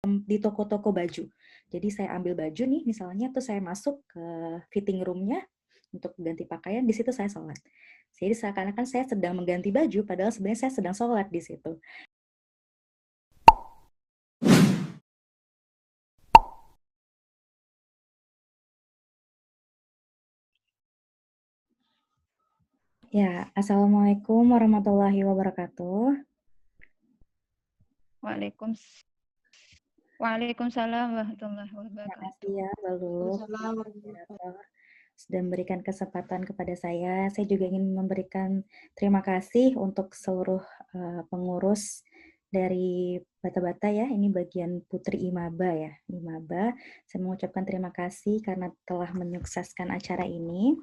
di toko-toko baju. Jadi saya ambil baju nih, misalnya tuh saya masuk ke fitting room-nya untuk ganti pakaian, di situ saya sholat. Jadi seakan-akan saya sedang mengganti baju, padahal sebenarnya saya sedang sholat di situ. Ya, Assalamualaikum warahmatullahi wabarakatuh. Waalaikumsalam warahmatullahi Terima kasih wabarakatuh. ya, Balu, sudah memberikan kesempatan kepada saya. Saya juga ingin memberikan terima kasih untuk seluruh pengurus dari Bata-Bata ya. Ini bagian Putri Imaba ya, Imaba. Saya mengucapkan terima kasih karena telah menyukseskan acara ini.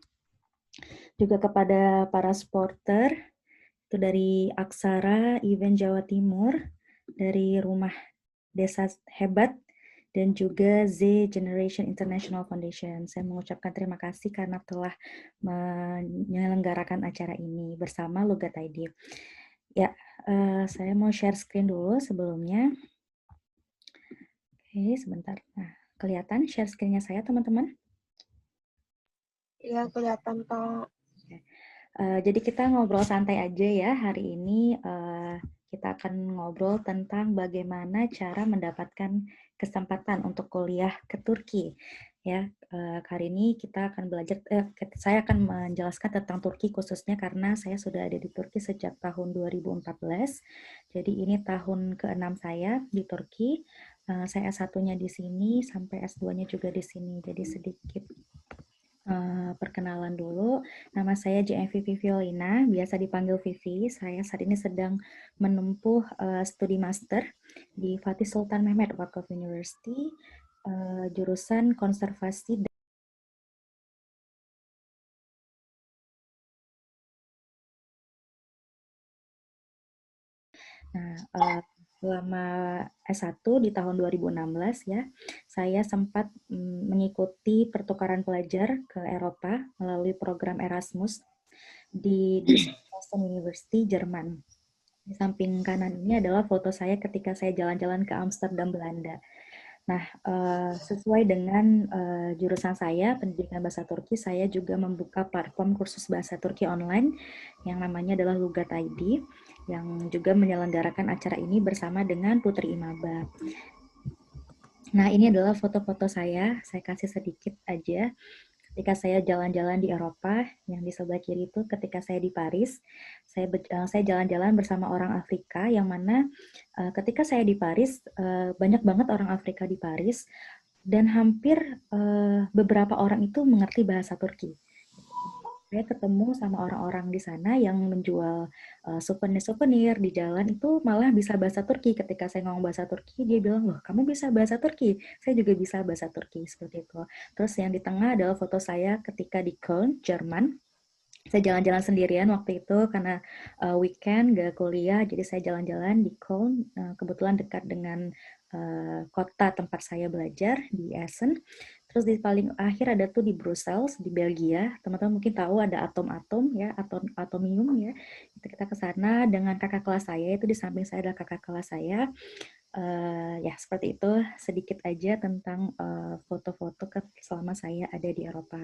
Juga kepada para supporter, itu dari Aksara Event Jawa Timur, dari Rumah Desa Hebat, dan juga Z Generation International Foundation. Saya mengucapkan terima kasih karena telah menyelenggarakan acara ini bersama Lugat ID. Ya, saya mau share screen dulu sebelumnya. Oke, sebentar. Nah, kelihatan share screen-nya saya, teman-teman? Iya, kelihatan, Kak. Jadi kita ngobrol santai aja ya hari ini. Kita akan ngobrol tentang bagaimana cara mendapatkan kesempatan untuk kuliah ke Turki. Ya, hari ini kita akan belajar. Saya akan menjelaskan tentang Turki khususnya karena saya sudah ada di Turki sejak tahun 2014. Jadi ini tahun ke-6 saya di Turki. Saya S1-nya di sini sampai S2-nya juga di sini. Jadi sedikit perkenalan dulu. Nama saya JMV Viviolina, biasa dipanggil Vivi. Saya saat ini sedang menempuh studi master di Fatih Sultan Mehmet Wakaf University, jurusan konservasi. Nah, selama S1 di tahun 2016 ya, saya sempat mengikuti pertukaran pelajar ke Eropa melalui program Erasmus di Duisburg University, Jerman. Di samping kanan ini adalah foto saya ketika saya jalan-jalan ke Amsterdam, Belanda. Nah, sesuai dengan jurusan saya, pendidikan bahasa Turki, saya juga membuka platform kursus bahasa Turki online yang namanya adalah Lugat ID, yang juga menyelenggarakan acara ini bersama dengan Putri Imaba. Nah, ini adalah foto-foto saya kasih sedikit aja. Ketika saya jalan-jalan di Eropa, yang di sebelah kiri itu ketika saya di Paris, saya jalan-jalan bersama orang Afrika, yang mana ketika saya di Paris, banyak banget orang Afrika di Paris, dan hampir beberapa orang itu mengerti bahasa Turki. Saya ketemu sama orang-orang di sana yang menjual souvenir-souvenir di jalan itu malah bisa bahasa Turki. Ketika saya ngomong bahasa Turki, dia bilang, loh kamu bisa bahasa Turki? Saya juga bisa bahasa Turki, seperti itu. Terus yang di tengah adalah foto saya ketika di Köln, Jerman. Saya jalan-jalan sendirian waktu itu karena weekend gak kuliah, jadi saya jalan-jalan di Köln, kebetulan dekat dengan kota tempat saya belajar di Essen. Terus di paling akhir ada tuh di Brussels, di Belgia. Teman-teman mungkin tahu ada atom-atom ya, atomium ya. Itu kita ke sana dengan kakak kelas saya, itu di samping saya adalah kakak kelas saya. Ya, seperti itu sedikit aja tentang foto-foto selama saya ada di Eropa.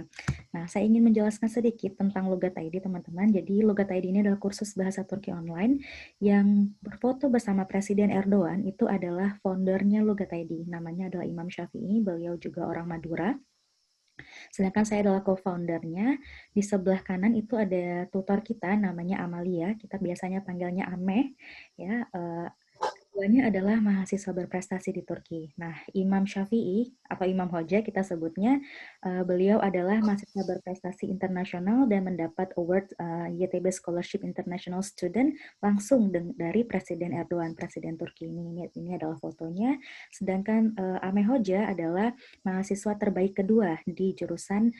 Nah, saya ingin menjelaskan sedikit tentang Lugat ID, teman-teman. Jadi, Lugat ID ini adalah kursus bahasa Turki online yang berfoto bersama Presiden Erdogan. Itu adalah foundernya Lugat ID. Namanya adalah Imam Syafi'i, beliau juga orang Madura. Sedangkan saya adalah co-foundernya. Di sebelah kanan itu ada tutor kita, namanya Amalia. Kita biasanya panggilnya Ameh. Ya, keduanya adalah mahasiswa berprestasi di Turki. Nah, Imam Syafi'i atau Imam Hoja kita sebutnya, beliau adalah mahasiswa berprestasi internasional dan mendapat award YTB Scholarship International Student langsung dari Presiden Erdogan, Presiden Turki ini. Ini adalah fotonya. Sedangkan Ame Hoja adalah mahasiswa terbaik kedua di jurusan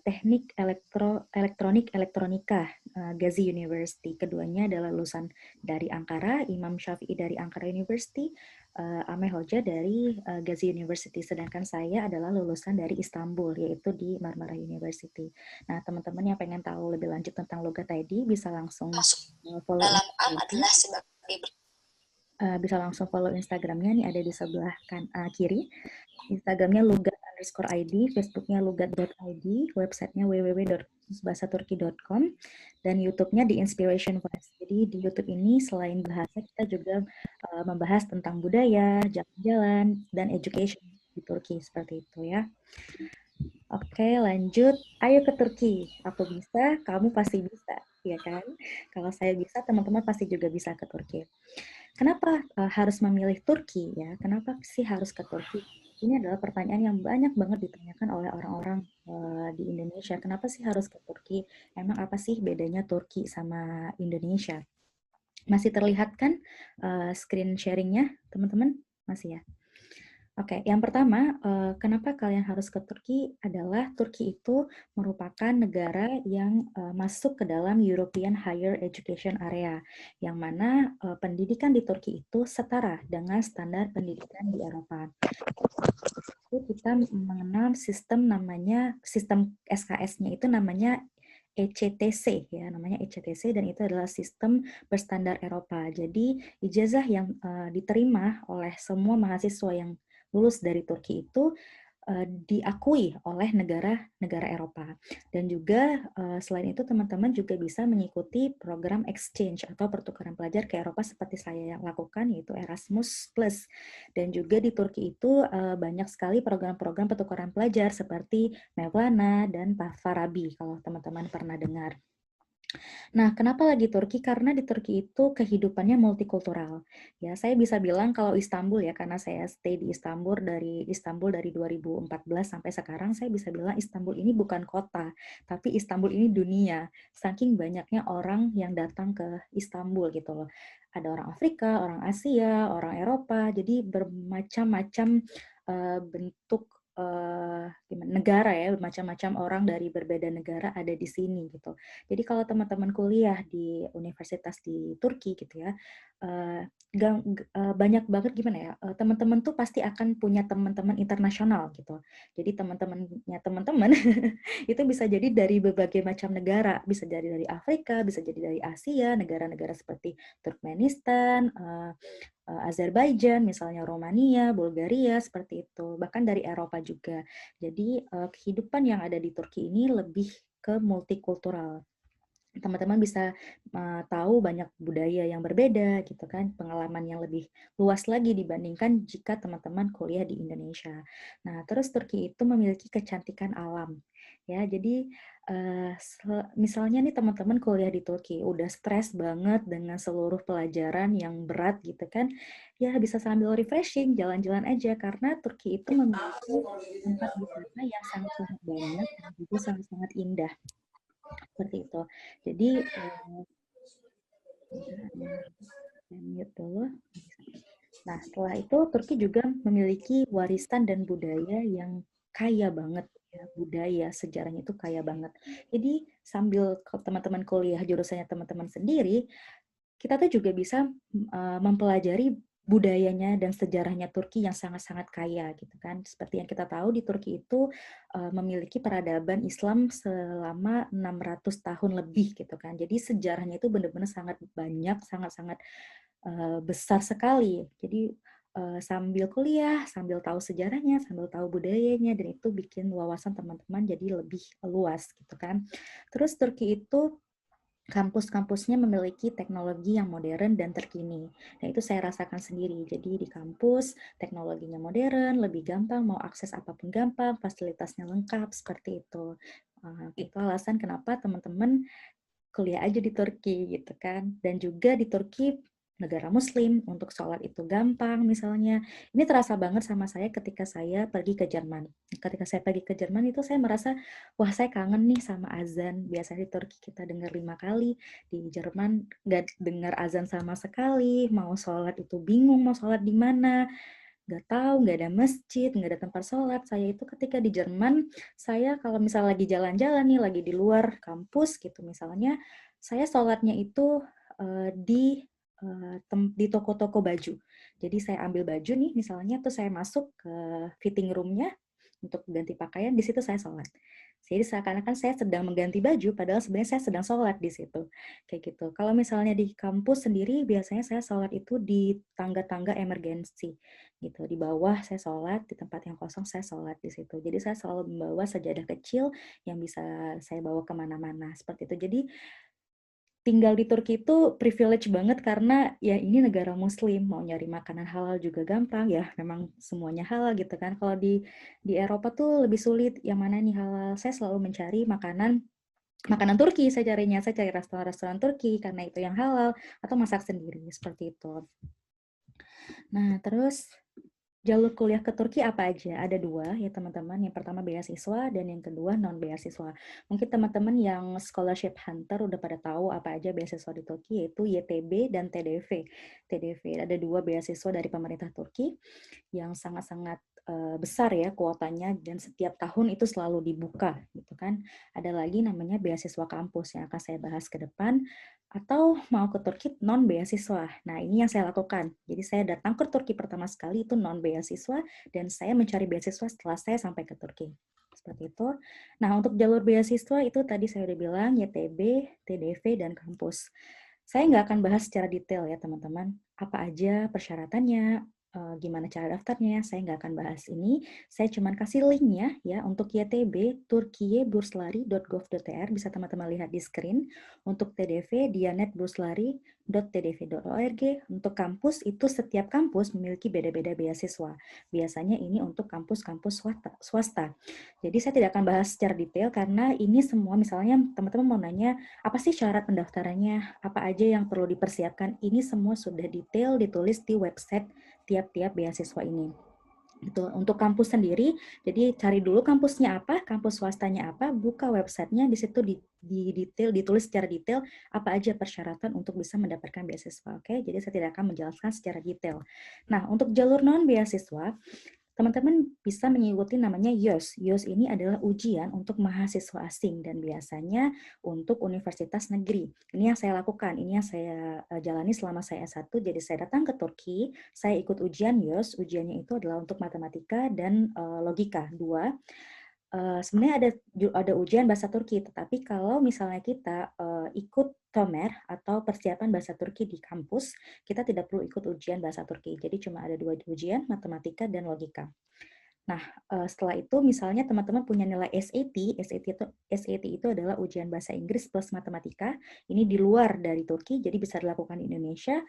Teknik Elektronik Elektronika Gazi University. Keduanya adalah lulusan dari Ankara, Imam Syafi'i dari Ankara University, Ameh Hoja dari Gazi University. Sedangkan saya adalah lulusan dari Istanbul, yaitu di Marmara University. Nah, teman-teman yang pengen tahu lebih lanjut tentang Lugat ID bisa langsung follow Dalam Instagram. adalah sebagai bisa langsung follow Instagramnya nih, ada di sebelah kiri. Instagramnya lugat_id, Facebooknya lugat.id, websitenya www.bahasaturki.com, dan YouTube-nya di Inspiration Voice. Jadi di YouTube ini selain bahasa, kita juga membahas tentang budaya, jalan-jalan, dan education di Turki, seperti itu ya. Oke, lanjut. Ayo ke Turki. Aku bisa, kamu pasti bisa, ya kan? Kalau saya bisa, teman-teman pasti juga bisa ke Turki. Kenapa harus memilih Turki ya? Kenapa sih harus ke Turki? Ini adalah pertanyaan yang banyak banget ditanyakan oleh orang-orang di Indonesia. Kenapa sih harus ke Turki? Emang apa sih bedanya Turki sama Indonesia? Masih terlihat kan screen sharingnya, teman-teman? Masih ya? Oke, yang pertama, kenapa kalian harus ke Turki adalah Turki itu merupakan negara yang masuk ke dalam European Higher Education Area, yang mana pendidikan di Turki itu setara dengan standar pendidikan di Eropa. Itu kita mengenal sistem SKS-nya itu namanya ECTC ya, namanya ECTC, dan itu adalah sistem berstandar Eropa. Jadi ijazah yang diterima oleh semua mahasiswa yang lulus dari Turki itu diakui oleh negara-negara Eropa. Dan juga selain itu teman-teman juga bisa mengikuti program exchange atau pertukaran pelajar ke Eropa seperti saya yang lakukan, yaitu Erasmus Plus. Dan juga di Turki itu banyak sekali program-program pertukaran pelajar seperti Mevlana dan Farabi kalau teman-teman pernah dengar. Nah, kenapa lagi Turki? Karena di Turki itu kehidupannya multikultural. Ya, saya bisa bilang kalau Istanbul ya, karena saya stay di Istanbul dari 2014 sampai sekarang, saya bisa bilang Istanbul ini bukan kota, tapi Istanbul ini dunia. Saking banyaknya orang yang datang ke Istanbul gitu loh. Ada orang Afrika, orang Asia, orang Eropa, jadi bermacam-macam bentuk negara ya, macam-macam orang dari berbeda negara ada di sini gitu. Jadi kalau teman-teman kuliah di universitas di Turki gitu ya, banyak banget gimana ya, teman-teman tuh pasti akan punya teman-teman internasional gitu. Jadi teman-temannya teman-teman itu bisa jadi dari berbagai macam negara, bisa jadi dari Afrika, bisa jadi dari Asia, negara-negara seperti Turkmenistan, Azerbaijan, misalnya Romania, Bulgaria, seperti itu. Bahkan dari Eropa juga. Jadi kehidupan yang ada di Turki ini lebih ke multikultural. Teman-teman bisa tahu banyak budaya yang berbeda gitu kan, pengalaman yang lebih luas lagi dibandingkan jika teman-teman kuliah di Indonesia. Nah, terus Turki itu memiliki kecantikan alam. Ya, jadi misalnya nih teman-teman kuliah di Turki udah stres banget dengan seluruh pelajaran yang berat gitu kan, ya bisa sambil refreshing, jalan-jalan aja karena Turki itu memiliki tempat wisata yang sangat-sangat banyak dan juga sangat-sangat indah. Seperti itu. Jadi, mute dulu. Nah, setelah itu Turki juga memiliki warisan dan budaya yang kaya banget ya, budaya sejarahnya itu kaya banget. Jadi sambil teman-teman kuliah jurusannya teman-teman sendiri, kita tuh juga bisa mempelajari budayanya dan sejarahnya Turki yang sangat-sangat kaya gitu kan. Seperti yang kita tahu di Turki itu memiliki peradaban Islam selama 600 tahun lebih gitu kan. Jadi sejarahnya itu benar-benar sangat banyak, sangat-sangat besar sekali. Jadi sambil kuliah, sambil tahu sejarahnya, sambil tahu budayanya, dan itu bikin wawasan teman-teman jadi lebih luas gitu kan. Terus Turki itu kampus-kampusnya memiliki teknologi yang modern dan terkini. Nah, itu saya rasakan sendiri. Jadi di kampus teknologinya modern, lebih gampang, mau akses apapun gampang, fasilitasnya lengkap, seperti itu. Itu alasan kenapa teman-teman kuliah aja di Turki gitu kan. Dan juga di Turki negara muslim, untuk sholat itu gampang misalnya. Ini terasa banget sama saya ketika saya pergi ke Jerman. Ketika saya pergi ke Jerman itu saya merasa, wah saya kangen nih sama azan. Biasanya di Turki kita dengar 5 kali, di Jerman nggak dengar azan sama sekali, mau sholat itu bingung mau sholat di mana, nggak tahu, nggak ada masjid, nggak ada tempat sholat. Saya itu ketika di Jerman, saya kalau misalnya lagi jalan-jalan nih, lagi di luar kampus gitu misalnya, saya sholatnya itu di toko-toko baju. Jadi saya ambil baju nih misalnya, tuh saya masuk ke fitting room-nya, untuk ganti pakaian, di situ saya sholat. Jadi seakan-akan saya sedang mengganti baju, padahal sebenarnya saya sedang sholat di situ. Kayak gitu. Kalau misalnya di kampus sendiri, biasanya saya sholat itu di tangga-tangga emergensi. Gitu. Di bawah saya sholat, di tempat yang kosong saya sholat di situ. Jadi saya selalu membawa sajadah kecil yang bisa saya bawa kemana-mana. Seperti itu. Jadi tinggal di Turki itu privilege banget karena ya ini negara muslim, mau nyari makanan halal juga gampang ya, memang semuanya halal gitu kan. Kalau di Eropa tuh lebih sulit, yang mana nih halal. Saya selalu mencari makanan makanan Turki, saya carinya, saya cari restoran-restoran Turki karena itu yang halal atau masak sendiri seperti itu. Nah, terus jalur kuliah ke Turki apa aja? Ada dua ya teman-teman. Yang pertama beasiswa dan yang kedua non beasiswa. Mungkin teman-teman yang scholarship hunter udah pada tahu apa aja beasiswa di Turki, yaitu YTB dan TDV. TDV ada dua beasiswa dari pemerintah Turki yang sangat-sangat besar ya kuotanya dan setiap tahun itu selalu dibuka gitu kan. Ada lagi namanya beasiswa kampus yang akan saya bahas ke depan, atau mau ke Turki non beasiswa. Nah, ini yang saya lakukan. Jadi saya datang ke Turki pertama sekali itu non beasiswa dan saya mencari beasiswa setelah saya sampai ke Turki. Seperti itu. Nah, untuk jalur beasiswa itu tadi saya udah bilang YTB, TDV, dan kampus. Saya nggak akan bahas secara detail ya teman-teman. Apa aja persyaratannya, gimana cara daftarnya, saya nggak akan bahas ini. Saya cuma kasih linknya ya untuk YTB, turkiyeburslari.gov.tr, bisa teman-teman lihat di screen. Untuk TDV, dianetburslari.tdv.org. Untuk kampus, itu setiap kampus memiliki beda-beda beasiswa. Biasanya ini untuk kampus-kampus swasta. Jadi saya tidak akan bahas secara detail karena ini semua misalnya teman-teman mau nanya, apa sih syarat pendaftarannya, apa aja yang perlu dipersiapkan, ini semua sudah detail ditulis di website tiap-tiap beasiswa ini. Itu untuk kampus sendiri, jadi cari dulu kampusnya apa, kampus swastanya apa, buka websitenya, di situ di detail, ditulis secara detail apa aja persyaratan untuk bisa mendapatkan beasiswa. Oke, jadi saya tidak akan menjelaskan secara detail. Nah, untuk jalur non beasiswa, teman-teman bisa mengikuti namanya YOS. YOS ini adalah ujian untuk mahasiswa asing dan biasanya untuk universitas negeri. Ini yang saya lakukan, ini yang saya jalani selama saya S1. Jadi saya datang ke Turki, saya ikut ujian YOS. Ujiannya itu adalah untuk matematika dan logika, dua. Sebenarnya ada ujian bahasa Turki, tetapi kalau misalnya kita ikut TOMER atau persiapan bahasa Turki di kampus, kita tidak perlu ikut ujian bahasa Turki. Jadi cuma ada dua ujian, matematika dan logika. Nah, setelah itu misalnya teman-teman punya nilai SAT, SAT itu adalah ujian bahasa Inggris plus matematika. Ini di luar dari Turki, jadi bisa dilakukan di Indonesia.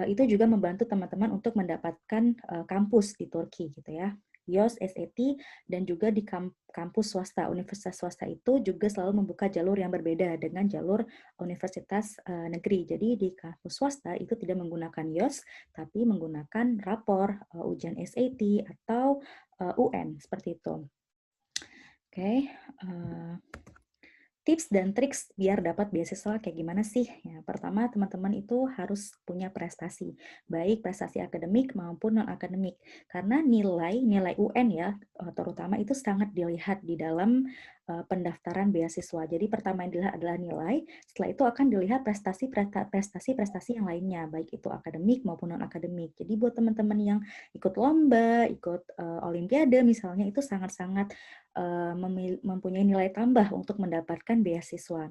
Itu juga membantu teman-teman untuk mendapatkan kampus di Turki gitu ya. YOS, SAT, dan juga di kampus swasta, universitas swasta itu juga selalu membuka jalur yang berbeda dengan jalur universitas negeri. Jadi di kampus swasta itu tidak menggunakan YOS, tapi menggunakan rapor, ujian SAT, atau UN, seperti itu. Oke, tips dan triks biar dapat beasiswa kayak gimana sih? Ya, pertama, teman-teman itu harus punya prestasi, baik prestasi akademik maupun non-akademik. Karena nilai UN ya, terutama itu sangat dilihat di dalam pendaftaran beasiswa. Jadi pertama yang dilihat adalah nilai, setelah itu akan dilihat prestasi yang lainnya, baik itu akademik maupun non-akademik. Jadi buat teman-teman yang ikut lomba, ikut olimpiade misalnya, itu sangat-sangat mempunyai nilai tambah untuk mendapatkan beasiswa.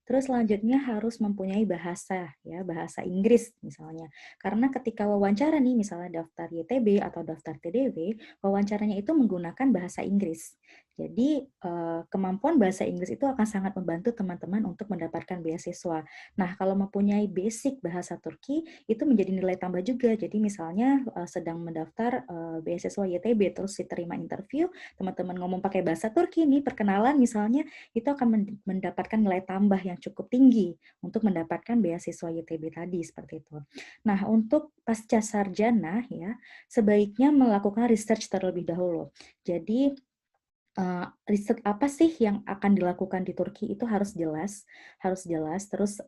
Terus selanjutnya harus mempunyai bahasa, ya bahasa Inggris misalnya. Karena ketika wawancara nih, misalnya daftar YTB atau daftar TDW, wawancaranya itu menggunakan bahasa Inggris. Jadi kemampuan bahasa Inggris itu akan sangat membantu teman-teman untuk mendapatkan beasiswa. Nah, kalau mempunyai basic bahasa Turki, itu menjadi nilai tambah juga. Jadi misalnya sedang mendaftar beasiswa YTB, terus diterima interview, teman-teman ngomong pakai bahasa Turki nih, perkenalan misalnya, itu akan mendapatkan nilai tambah yang cukup tinggi untuk mendapatkan beasiswa YTB tadi, seperti itu. Nah, untuk pasca sarjana ya, sebaiknya melakukan research terlebih dahulu. Jadi riset apa sih yang akan dilakukan di Turki itu harus jelas, terus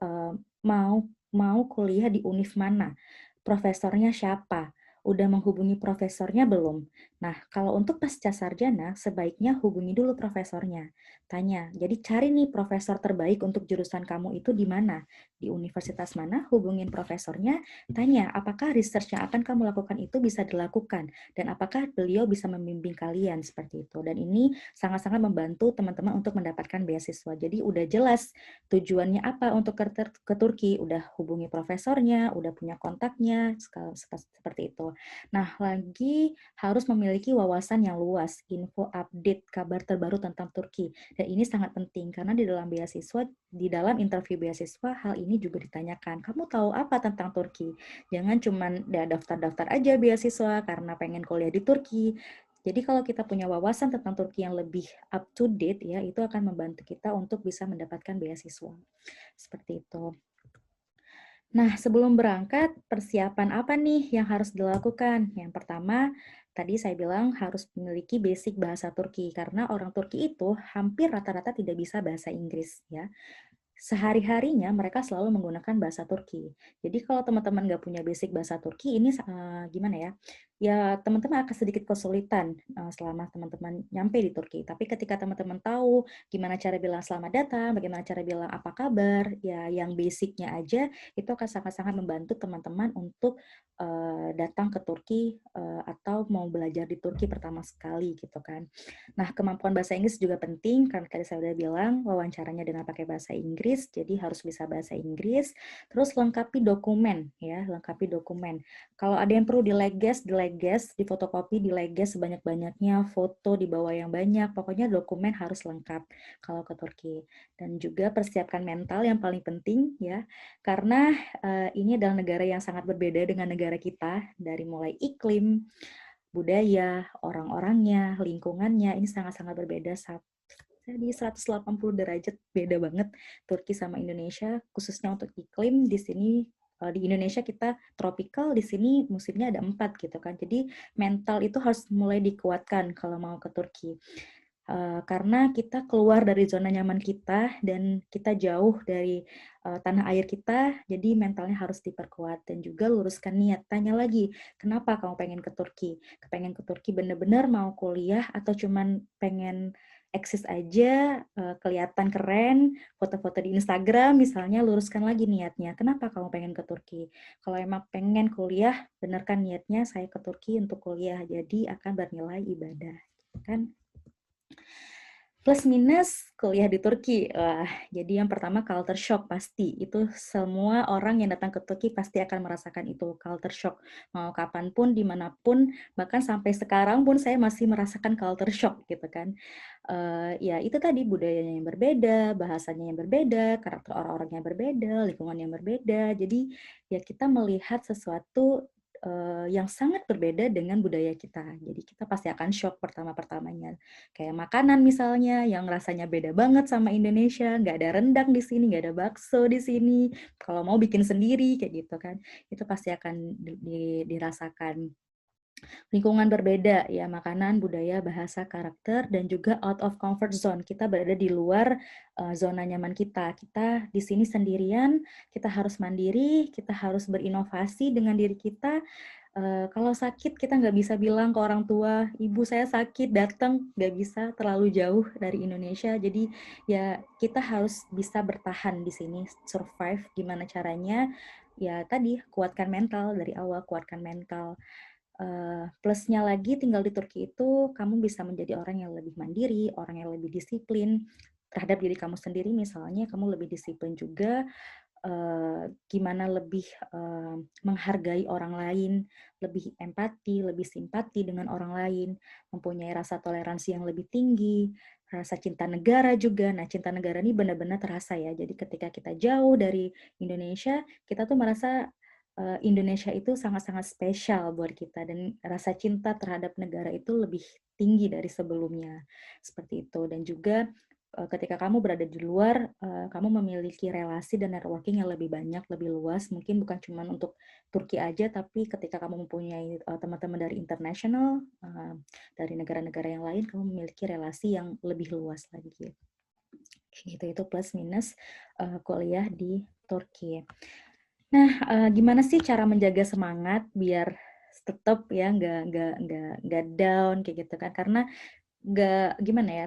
mau kuliah di univ mana, profesornya siapa, Udah menghubungi profesornya belum? Nah, kalau untuk pasca sarjana, sebaiknya hubungi dulu profesornya. Tanya, jadi cari nih profesor terbaik untuk jurusan kamu itu di mana? Di universitas mana? Hubungin profesornya, tanya apakah research yang akan kamu lakukan itu bisa dilakukan, dan apakah beliau bisa membimbing kalian seperti itu. Dan ini sangat-sangat membantu teman-teman untuk mendapatkan beasiswa. Jadi udah jelas tujuannya apa untuk ke Turki, udah hubungi profesornya, udah punya kontaknya, seperti itu. Nah, lagi harus memiliki wawasan yang luas, info update, kabar terbaru tentang Turki. Dan ini sangat penting karena di dalam beasiswa, di dalam interview beasiswa, hal ini juga ditanyakan. Kamu tahu apa tentang Turki? Jangan cuma daftar-daftar aja beasiswa karena pengen kuliah di Turki. Jadi kalau kita punya wawasan tentang Turki yang lebih up to date, ya itu akan membantu kita untuk bisa mendapatkan beasiswa. Seperti itu. Nah, sebelum berangkat, persiapan apa nih yang harus dilakukan? Yang pertama, tadi saya bilang harus memiliki basic bahasa Turki, karena orang Turki itu hampir rata-rata tidak bisa bahasa Inggris, ya. Sehari-harinya mereka selalu menggunakan bahasa Turki. Jadi kalau teman-teman nggak punya basic bahasa Turki, ini gimana ya? Ya teman-teman akan sedikit kesulitan selama teman-teman nyampe di Turki. Tapi ketika teman-teman tahu gimana cara bilang selamat datang, bagaimana cara bilang apa kabar, ya yang basicnya aja, itu akan sangat-sangat membantu teman-teman untuk datang ke Turki atau mau belajar di Turki pertama sekali gitu kan. Nah, kemampuan bahasa Inggris juga penting karena tadi saya udah bilang wawancaranya dengan pakai bahasa Inggris, jadi harus bisa bahasa Inggris. Terus lengkapi dokumen ya, lengkapi dokumen. Kalau ada yang perlu dileges, difotokopi, dileges sebanyak-banyaknya, foto dibawa yang banyak, pokoknya dokumen harus lengkap kalau ke Turki. Dan juga persiapkan mental yang paling penting ya, karena ini adalah negara yang sangat berbeda dengan negara kita, dari mulai iklim, budaya, orang-orangnya, lingkungannya, ini sangat-sangat berbeda. Di 180 derajat beda banget Turki sama Indonesia, khususnya untuk iklim. Di sini di Indonesia kita tropical, di sini musimnya ada 4 gitu kan. Jadi mental itu harus mulai dikuatkan kalau mau ke Turki. Karena kita keluar dari zona nyaman kita dan kita jauh dari tanah air kita, jadi mentalnya harus diperkuat dan juga luruskan niat. Tanya lagi, kenapa kamu pengen ke Turki? Pengen ke Turki bener-bener mau kuliah atau cuman pengen eksis aja, kelihatan keren, foto-foto di Instagram misalnya, luruskan lagi niatnya. Kenapa kamu pengen ke Turki? Kalau emang pengen kuliah, benarkan niatnya saya ke Turki untuk kuliah, jadi akan bernilai ibadah. Kan? Plus minus kuliah di Turki. Wah, jadi yang pertama culture shock pasti. Itu semua orang yang datang ke Turki pasti akan merasakan itu, culture shock. Mau kapanpun, dimanapun, bahkan sampai sekarang pun saya masih merasakan culture shock gitu kan. Ya itu tadi budayanya yang berbeda, bahasanya yang berbeda, karakter orang-orangnya berbeda, lingkungan yang berbeda. Jadi ya kita melihat sesuatu yang sangat berbeda dengan budaya kita. Jadi kita pasti akan shock pertama-pertamanya. Kayak makanan misalnya yang rasanya beda banget sama Indonesia, nggak ada rendang di sini, nggak ada bakso di sini. Kalau mau bikin sendiri kayak gitu kan, itu pasti akan dirasakan. Lingkungan berbeda ya, makanan, budaya, bahasa, karakter, dan juga out of comfort zone. Kita berada di luar zona nyaman kita. Kita di sini sendirian, kita harus mandiri, kita harus berinovasi dengan diri kita. Kalau sakit kita nggak bisa bilang ke orang tua, ibu saya sakit, datang, nggak bisa, terlalu jauh dari Indonesia. Jadi ya kita harus bisa bertahan di sini, survive. Gimana caranya? Ya tadi kuatkan mental dari awal, kuatkan mental. Plusnya lagi tinggal di Turki itu kamu bisa menjadi orang yang lebih mandiri, orang yang lebih disiplin terhadap diri kamu sendiri. Misalnya kamu lebih disiplin juga, gimana lebih menghargai orang lain, lebih empati, lebih simpati dengan orang lain, mempunyai rasa toleransi yang lebih tinggi, rasa cinta negara juga. Nah, cinta negara ini benar-benar terasa ya. Jadi ketika kita jauh dari Indonesia, kita tuh merasa Indonesia itu sangat-sangat spesial buat kita dan rasa cinta terhadap negara itu lebih tinggi dari sebelumnya. Seperti itu. Dan juga ketika kamu berada di luar, kamu memiliki relasi dan networking yang lebih banyak, lebih luas. Mungkin bukan cuma untuk Turki aja, tapi ketika kamu mempunyai teman-teman dari internasional, dari negara-negara yang lain, kamu memiliki relasi yang lebih luas lagi. Gitu, itu plus minus kuliah di Turki. Nah, gimana sih cara menjaga semangat biar tetap ya nggak down kayak gitu kan, karena nggak gimana ya,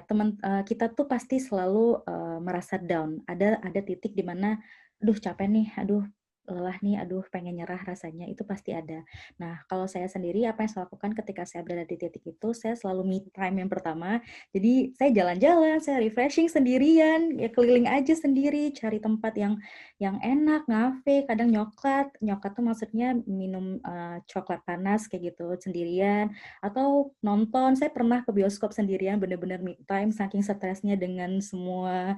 kita tuh pasti selalu merasa down. Ada titik di mana, aduh capek nih, aduh lelah nih, aduh pengen nyerah rasanya, itu pasti ada. Nah, kalau saya sendiri apa yang saya lakukan ketika saya berada di titik itu, saya selalu me time yang pertama. Jadi saya jalan-jalan, saya refreshing sendirian, ya keliling aja sendiri, cari tempat yang enak, ngafe, kadang nyoklat. Nyoklat tuh maksudnya minum coklat panas kayak gitu sendirian, atau nonton. Saya pernah ke bioskop sendirian, bener-bener me time, saking stresnya dengan semua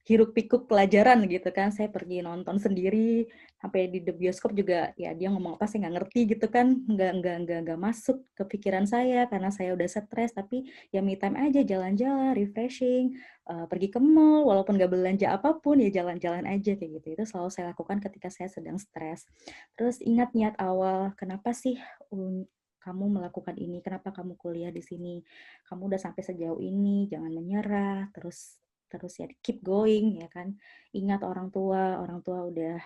hiruk pikuk pelajaran gitu kan, saya pergi nonton sendiri, sampai di bioskop juga ya dia ngomong apa saya nggak ngerti gitu kan, nggak masuk ke pikiran saya karena saya udah stres. Tapi ya me time aja, jalan-jalan, refreshing, pergi ke mall walaupun nggak belanja apapun, ya jalan-jalan aja kayak gitu. Itu selalu saya lakukan ketika saya sedang stres. Terus ingat niat awal, kenapa sih kamu melakukan ini, kenapa kamu kuliah di sini, kamu udah sampai sejauh ini, jangan menyerah, terus ya keep going ya kan. Ingat orang tua udah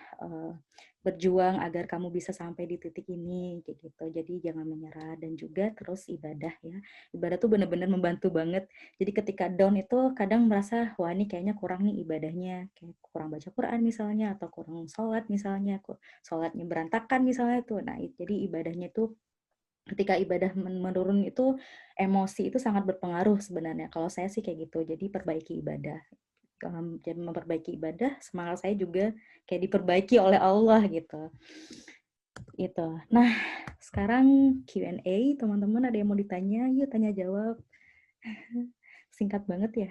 berjuang agar kamu bisa sampai di titik ini kayak gitu. Jadi jangan menyerah, dan juga terus ibadah ya. Ibadah tuh benar-benar membantu banget. Jadi ketika down itu kadang merasa wah ini kayaknya kurang nih ibadahnya, kayak kurang baca Quran misalnya, atau kurang sholat misalnya, sholatnya berantakan misalnya tuh. Nah, jadi ibadahnya tuh, ketika ibadah menurun itu, emosi itu sangat berpengaruh sebenarnya. Kalau saya sih kayak gitu. Jadi perbaiki ibadah. Jadi memperbaiki ibadah, semangat saya juga kayak diperbaiki oleh Allah gitu. Itu. Nah, sekarang Q&A, teman-teman ada yang mau ditanya? Yuk tanya jawab. Singkat banget ya.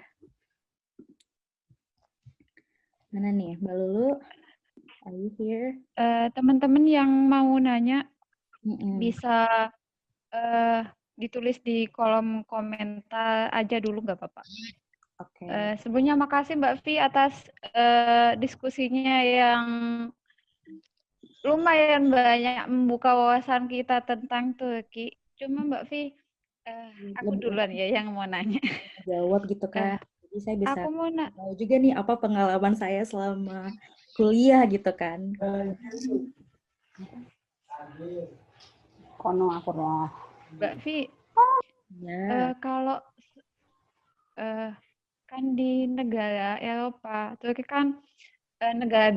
Mana nih, Mbak Lulu? Are you here? Teman-teman yang mau nanya Mm-mm. bisa ditulis di kolom komentar aja dulu, nggak apa-apa. Oke. Sebelumnya makasih Mbak Vi atas diskusinya yang lumayan banyak membuka wawasan kita tentang Turki. Cuma Mbak Vi, aku Lebih duluan ya yang mau nanya. jawab gitu Eh, kan. Jadi saya bisa aku mau tahu juga nih apa pengalaman saya selama kuliah gitu kan. Kono aku loh. Mbak Vi, Ya. kalau kan di negara Eropa, Turki kan negara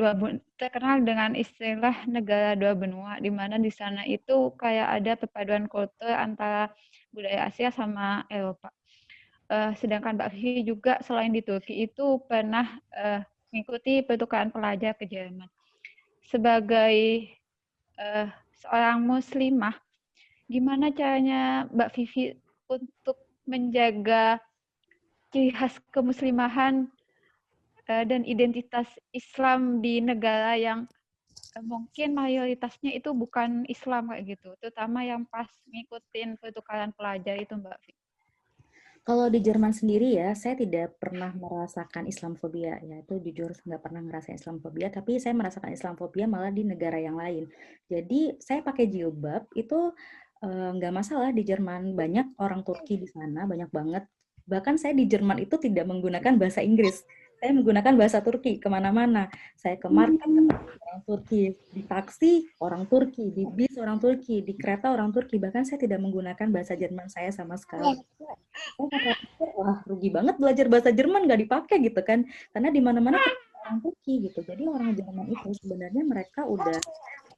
terkenal dengan istilah negara dua benua, di mana di sana itu kayak ada perpaduan kultur antara budaya Asia sama Eropa. Sedangkan Mbak Vivi juga selain di Turki itu pernah mengikuti pertukaran pelajar ke Jerman. Sebagai seorang muslimah, gimana caranya Mbak Vivi untuk menjaga ciri khas kemuslimahan dan identitas Islam di negara yang mungkin mayoritasnya itu bukan Islam kayak gitu, terutama yang pas ngikutin pertukaran pelajar itu Mbak Vi. Kalau di Jerman sendiri ya, saya tidak pernah merasakan Islamfobia ya. Itu jujur nggak pernah ngerasain Islamfobia, tapi saya merasakan Islamfobia malah di negara yang lain. Jadi saya pakai jilbab itu nggak masalah di Jerman. Banyak orang Turki di sana, banyak banget. Bahkan saya di Jerman itu tidak menggunakan bahasa Inggris. Saya menggunakan bahasa Turki kemana-mana. Saya ke market ketemu orang Turki, di taksi orang Turki, di bis orang Turki, di kereta orang Turki. Bahkan saya tidak menggunakan bahasa Jerman saya sama sekali. Saya kata, wah rugi banget belajar bahasa Jerman nggak dipakai gitu kan, karena di mana-mana orang Turki gitu. Jadi orang Jerman itu sebenarnya mereka udah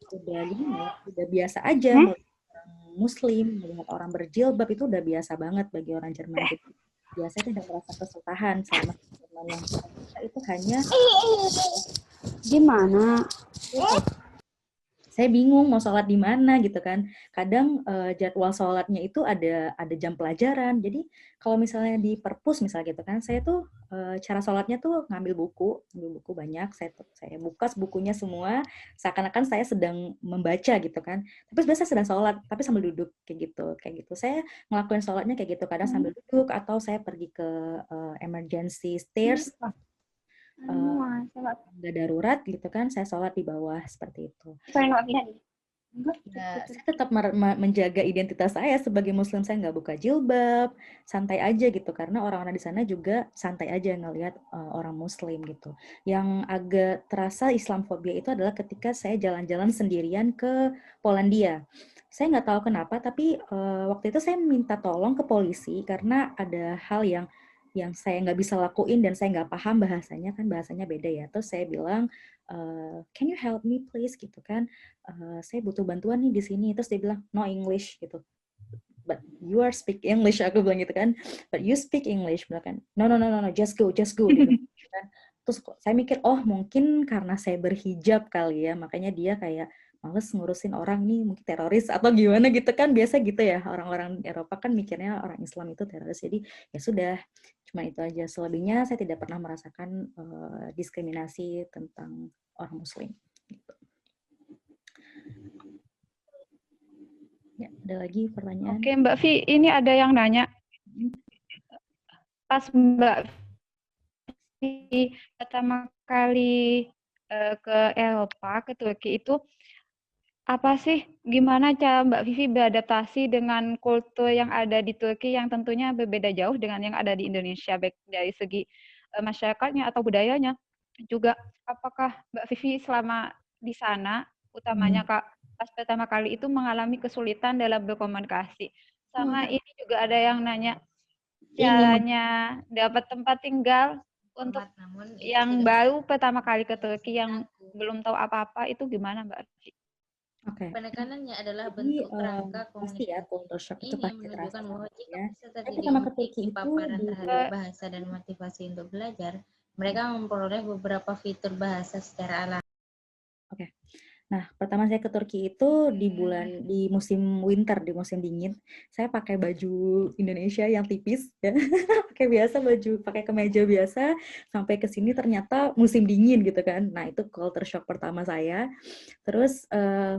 gimana ya, udah biasa aja melihat orang Muslim, melihat orang berjilbab itu udah biasa banget bagi orang Jerman. Jadi biasanya tidak merasa kesusahan selama Jerman. Yang kita itu hanya Gimana? saya bingung mau sholat di mana gitu kan. Kadang jadwal sholatnya itu ada jam pelajaran. Jadi kalau misalnya di perpus misalnya gitu kan, saya tuh cara sholatnya tuh ngambil buku banyak. Saya buka bukunya semua, seakan-akan saya sedang membaca gitu kan. Tapi sebenarnya saya sedang sholat, tapi sambil duduk kayak gitu. Saya ngelakuin sholatnya kayak gitu, kadang sambil duduk atau saya pergi ke emergency stairs. Nggak darurat gitu kan, saya sholat di bawah seperti itu. Ya, saya tetap menjaga identitas saya sebagai Muslim. Saya nggak buka jilbab, santai aja gitu, karena orang-orang di sana juga santai aja ngelihat orang Muslim gitu. Yang agak terasa Islamfobia itu adalah ketika saya jalan-jalan sendirian ke Polandia. saya nggak tahu kenapa, tapi waktu itu saya minta tolong ke polisi karena ada hal yang saya nggak bisa lakuin dan saya nggak paham bahasanya, kan bahasanya beda ya. Terus saya bilang, can you help me please gitu kan, saya butuh bantuan nih di sini. Terus dia bilang no English gitu. But you are speak English, aku bilang gitu kan. But you speak English, bilang kan. No, no, no, no, no, just go, dia bilang gitu kan. Terus saya mikir, oh mungkin karena saya berhijab kali ya, makanya dia kayak males ngurusin orang nih, mungkin teroris atau gimana gitu kan. Biasa gitu ya, orang-orang Eropa kan mikirnya orang Islam itu teroris. Jadi ya sudah, cuma itu aja. Selebihnya saya tidak pernah merasakan diskriminasi tentang orang Muslim. Gitu. Ya, ada lagi pertanyaan? Oke, Mbak Vi, ini ada yang nanya. Pas Mbak Vi pertama kali ke Eropa, ke Turki itu, apa sih, gimana cara Mbak Vivi beradaptasi dengan kultur yang ada di Turki yang tentunya berbeda jauh dengan yang ada di Indonesia, baik dari segi masyarakatnya atau budayanya? Juga, apakah Mbak Vivi selama di sana, utamanya Kak, pas pertama kali itu mengalami kesulitan dalam berkomunikasi? Sama ini juga ada yang nanya, caranya dapat tempat tinggal untuk yang baru pertama kali ke Turki yang belum tahu apa-apa itu gimana Mbak Vivi? Oke. Penekanannya adalah Jadi bentuk rangka pasti ya komunikasi. culture shock itu Ini pasti terasa menunjukkan bahwa banget jika ya. peserta Saya tidak pertama ke Turki memiliki itu paparan di terhadap bahasa dan motivasi untuk belajar, mereka memperoleh beberapa fitur bahasa secara alami. Oke. Nah, pertama saya ke Turki itu di musim winter, di musim dingin. Saya pakai baju Indonesia yang tipis ya. Pakai biasa pakai kemeja biasa sampai ke sini ternyata musim dingin gitu kan. Nah, itu culture shock pertama saya. Terus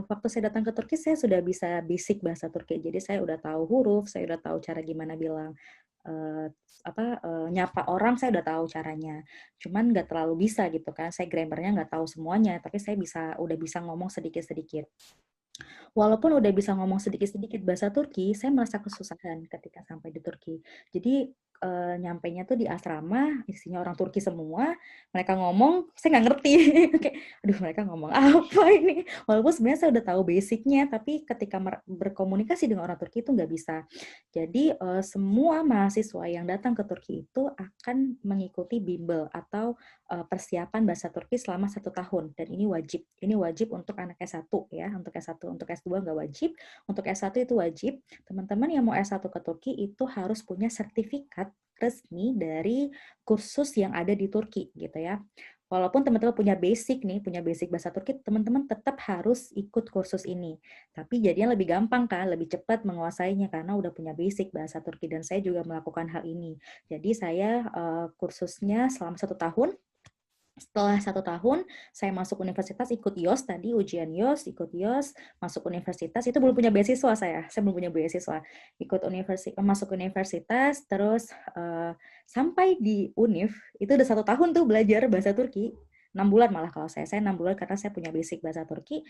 waktu saya datang ke Turki saya sudah bisa basic bahasa Turki. Jadi saya udah tahu huruf, saya udah tahu cara gimana bilang nyapa orang, saya udah tahu caranya. Cuman nggak terlalu bisa gitu kan. Saya grammarnya nggak tahu semuanya, tapi saya udah bisa ngomong sedikit-sedikit. Walaupun udah bisa ngomong sedikit-sedikit bahasa Turki, saya merasa kesusahan ketika sampai di Turki. Jadi nyampainya tuh di asrama, isinya orang Turki semua, mereka ngomong, saya nggak ngerti. Kayak, aduh mereka ngomong apa ini? Walaupun sebenarnya saya udah tahu basicnya, tapi ketika berkomunikasi dengan orang Turki itu nggak bisa. Jadi semua mahasiswa yang datang ke Turki itu akan mengikuti bimbel atau persiapan bahasa Turki selama 1 tahun. Dan ini wajib. Ini wajib untuk anak S1 ya, untuk S1. Untuk S2 nggak wajib, untuk S1 itu wajib. Teman-teman yang mau S1 ke Turki itu harus punya sertifikat resmi dari kursus yang ada di Turki gitu ya. Walaupun teman-teman punya basic bahasa Turki, teman-teman tetap harus ikut kursus ini. Tapi jadinya lebih gampang kan, lebih cepat menguasainya karena udah punya basic bahasa Turki dan saya juga melakukan hal ini. Jadi saya kursusnya selama 1 tahun. Setelah 1 tahun, saya masuk universitas, ikut IOS tadi, ujian IOS, ikut IOS, masuk universitas, itu belum punya beasiswa saya belum punya beasiswa. Masuk universitas, terus sampai di UNIF, itu udah 1 tahun tuh belajar bahasa Turki, 6 bulan malah kalau saya 6 bulan karena saya punya basic bahasa Turki.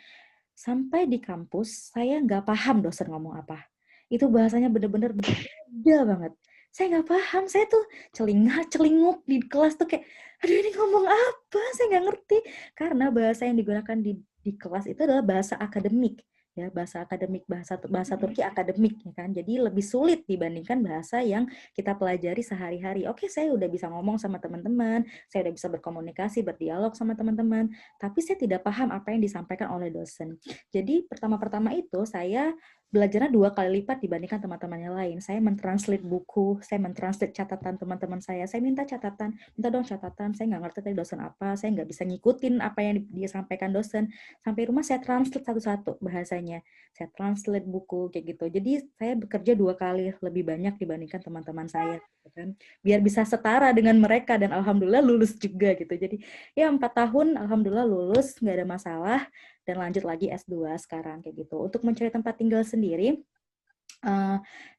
Sampai di kampus, saya nggak paham dosen ngomong apa. Itu bahasanya bener-bener beda banget. Saya nggak paham, saya tuh celingak-celinguk di kelas tuh kayak, aduh ini ngomong apa? Saya nggak ngerti. Karena bahasa yang digunakan di kelas itu adalah bahasa akademik. Ya, bahasa akademik, bahasa Turki akademik ya kan. Jadi lebih sulit dibandingkan bahasa yang kita pelajari sehari-hari. Oke, saya udah bisa ngomong sama teman-teman, saya udah bisa berkomunikasi, berdialog sama teman-teman, tapi saya tidak paham apa yang disampaikan oleh dosen. Jadi pertama-pertama itu saya belajarnya 2 kali lipat dibandingkan teman-teman yang lain. Saya mentranslate buku, saya mentranslate catatan teman-teman saya minta dong catatan, saya nggak ngerti tadi dosen apa, saya nggak bisa ngikutin apa yang dia sampaikan dosen. Sampai rumah saya translate satu-satu bahasanya, saya translate buku kayak gitu. Jadi saya bekerja 2 kali lebih banyak dibandingkan teman-teman saya, gitu kan. Biar bisa setara dengan mereka dan alhamdulillah lulus juga gitu. Jadi ya 4 tahun alhamdulillah lulus, nggak ada masalah. Dan lanjut lagi S2 sekarang kayak gitu. Untuk mencari tempat tinggal sendiri,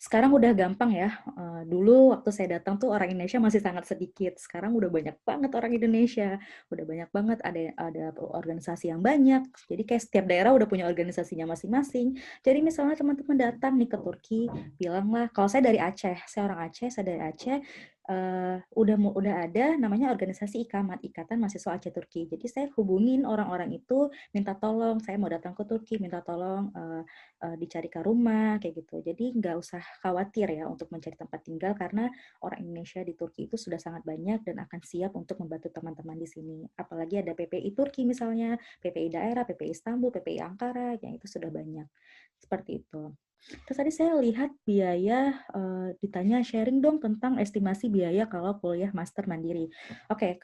sekarang udah gampang ya. Dulu waktu saya datang tuh orang Indonesia masih sangat sedikit. Sekarang udah banyak banget orang Indonesia. Udah banyak banget, ada organisasi yang banyak. Jadi kayak setiap daerah udah punya organisasinya masing-masing. Jadi misalnya teman-teman datang nih ke Turki, bilanglah, kalau saya dari Aceh, saya orang Aceh, saya dari Aceh, udah ada namanya organisasi IKMAT, Ikatan Mahasiswa Aceh Turki. Jadi saya hubungin orang-orang itu, minta tolong, saya mau datang ke Turki, minta tolong dicarikan rumah, kayak gitu. Jadi nggak usah khawatir ya untuk mencari tempat tinggal, karena orang Indonesia di Turki itu sudah sangat banyak dan akan siap untuk membantu teman-teman di sini. Apalagi ada PPI Turki misalnya, PPI daerah, PPI Istanbul, PPI Ankara, yang itu sudah banyak. Seperti itu. Terus tadi saya lihat biaya, ditanya sharing dong tentang estimasi biaya kalau kuliah master mandiri. Oke,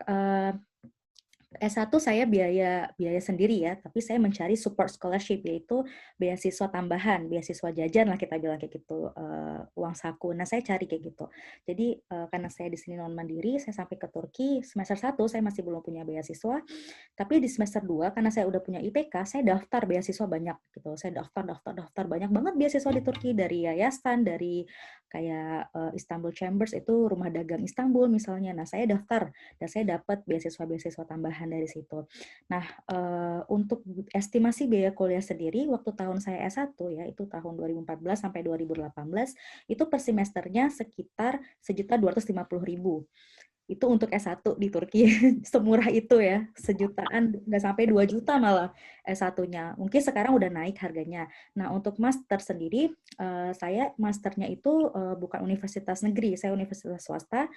S1 saya biaya sendiri ya, tapi saya mencari support scholarship, yaitu beasiswa tambahan, beasiswa jajan lah kita bilang kayak gitu, uang saku. Nah, saya cari kayak gitu. Jadi karena saya di sini non mandiri, saya sampai ke Turki semester 1 saya masih belum punya beasiswa, tapi di semester 2 karena saya udah punya IPK, saya daftar beasiswa banyak gitu. Saya daftar banyak banget beasiswa di Turki, dari yayasan, dari kayak Istanbul Chambers, itu rumah dagang Istanbul misalnya. Nah, saya daftar dan saya dapat beasiswa tambahan dari situ. Nah, untuk estimasi biaya kuliah sendiri waktu tahun saya S1 ya, itu tahun 2014 sampai 2018, itu per semesternya sekitar 1.250.000. Itu untuk S1 di Turki. Semurah itu ya, sejutaan, nggak sampai 2 juta malah S1-nya. Mungkin sekarang udah naik harganya. Nah, untuk master sendiri, saya masternya itu bukan universitas negeri, saya universitas swasta.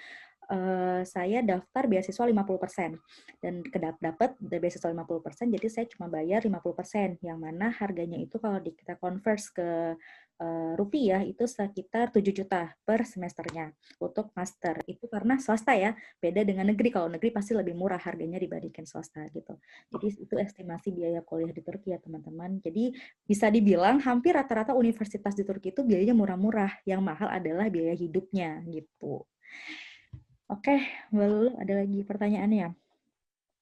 Saya daftar beasiswa 50%, dan dapat beasiswa 50%, jadi saya cuma bayar 50%, yang mana harganya itu kalau kita convert ke rupiah itu sekitar 7 juta per semesternya untuk master. Itu karena swasta ya, beda dengan negeri. Kalau negeri pasti lebih murah harganya dibandingkan swasta gitu. Jadi itu estimasi biaya kuliah di Turki ya teman-teman. Jadi bisa dibilang hampir rata-rata universitas di Turki itu biayanya murah-murah, yang mahal adalah biaya hidupnya gitu. Oke, Mbak Lulu, ada lagi pertanyaannya?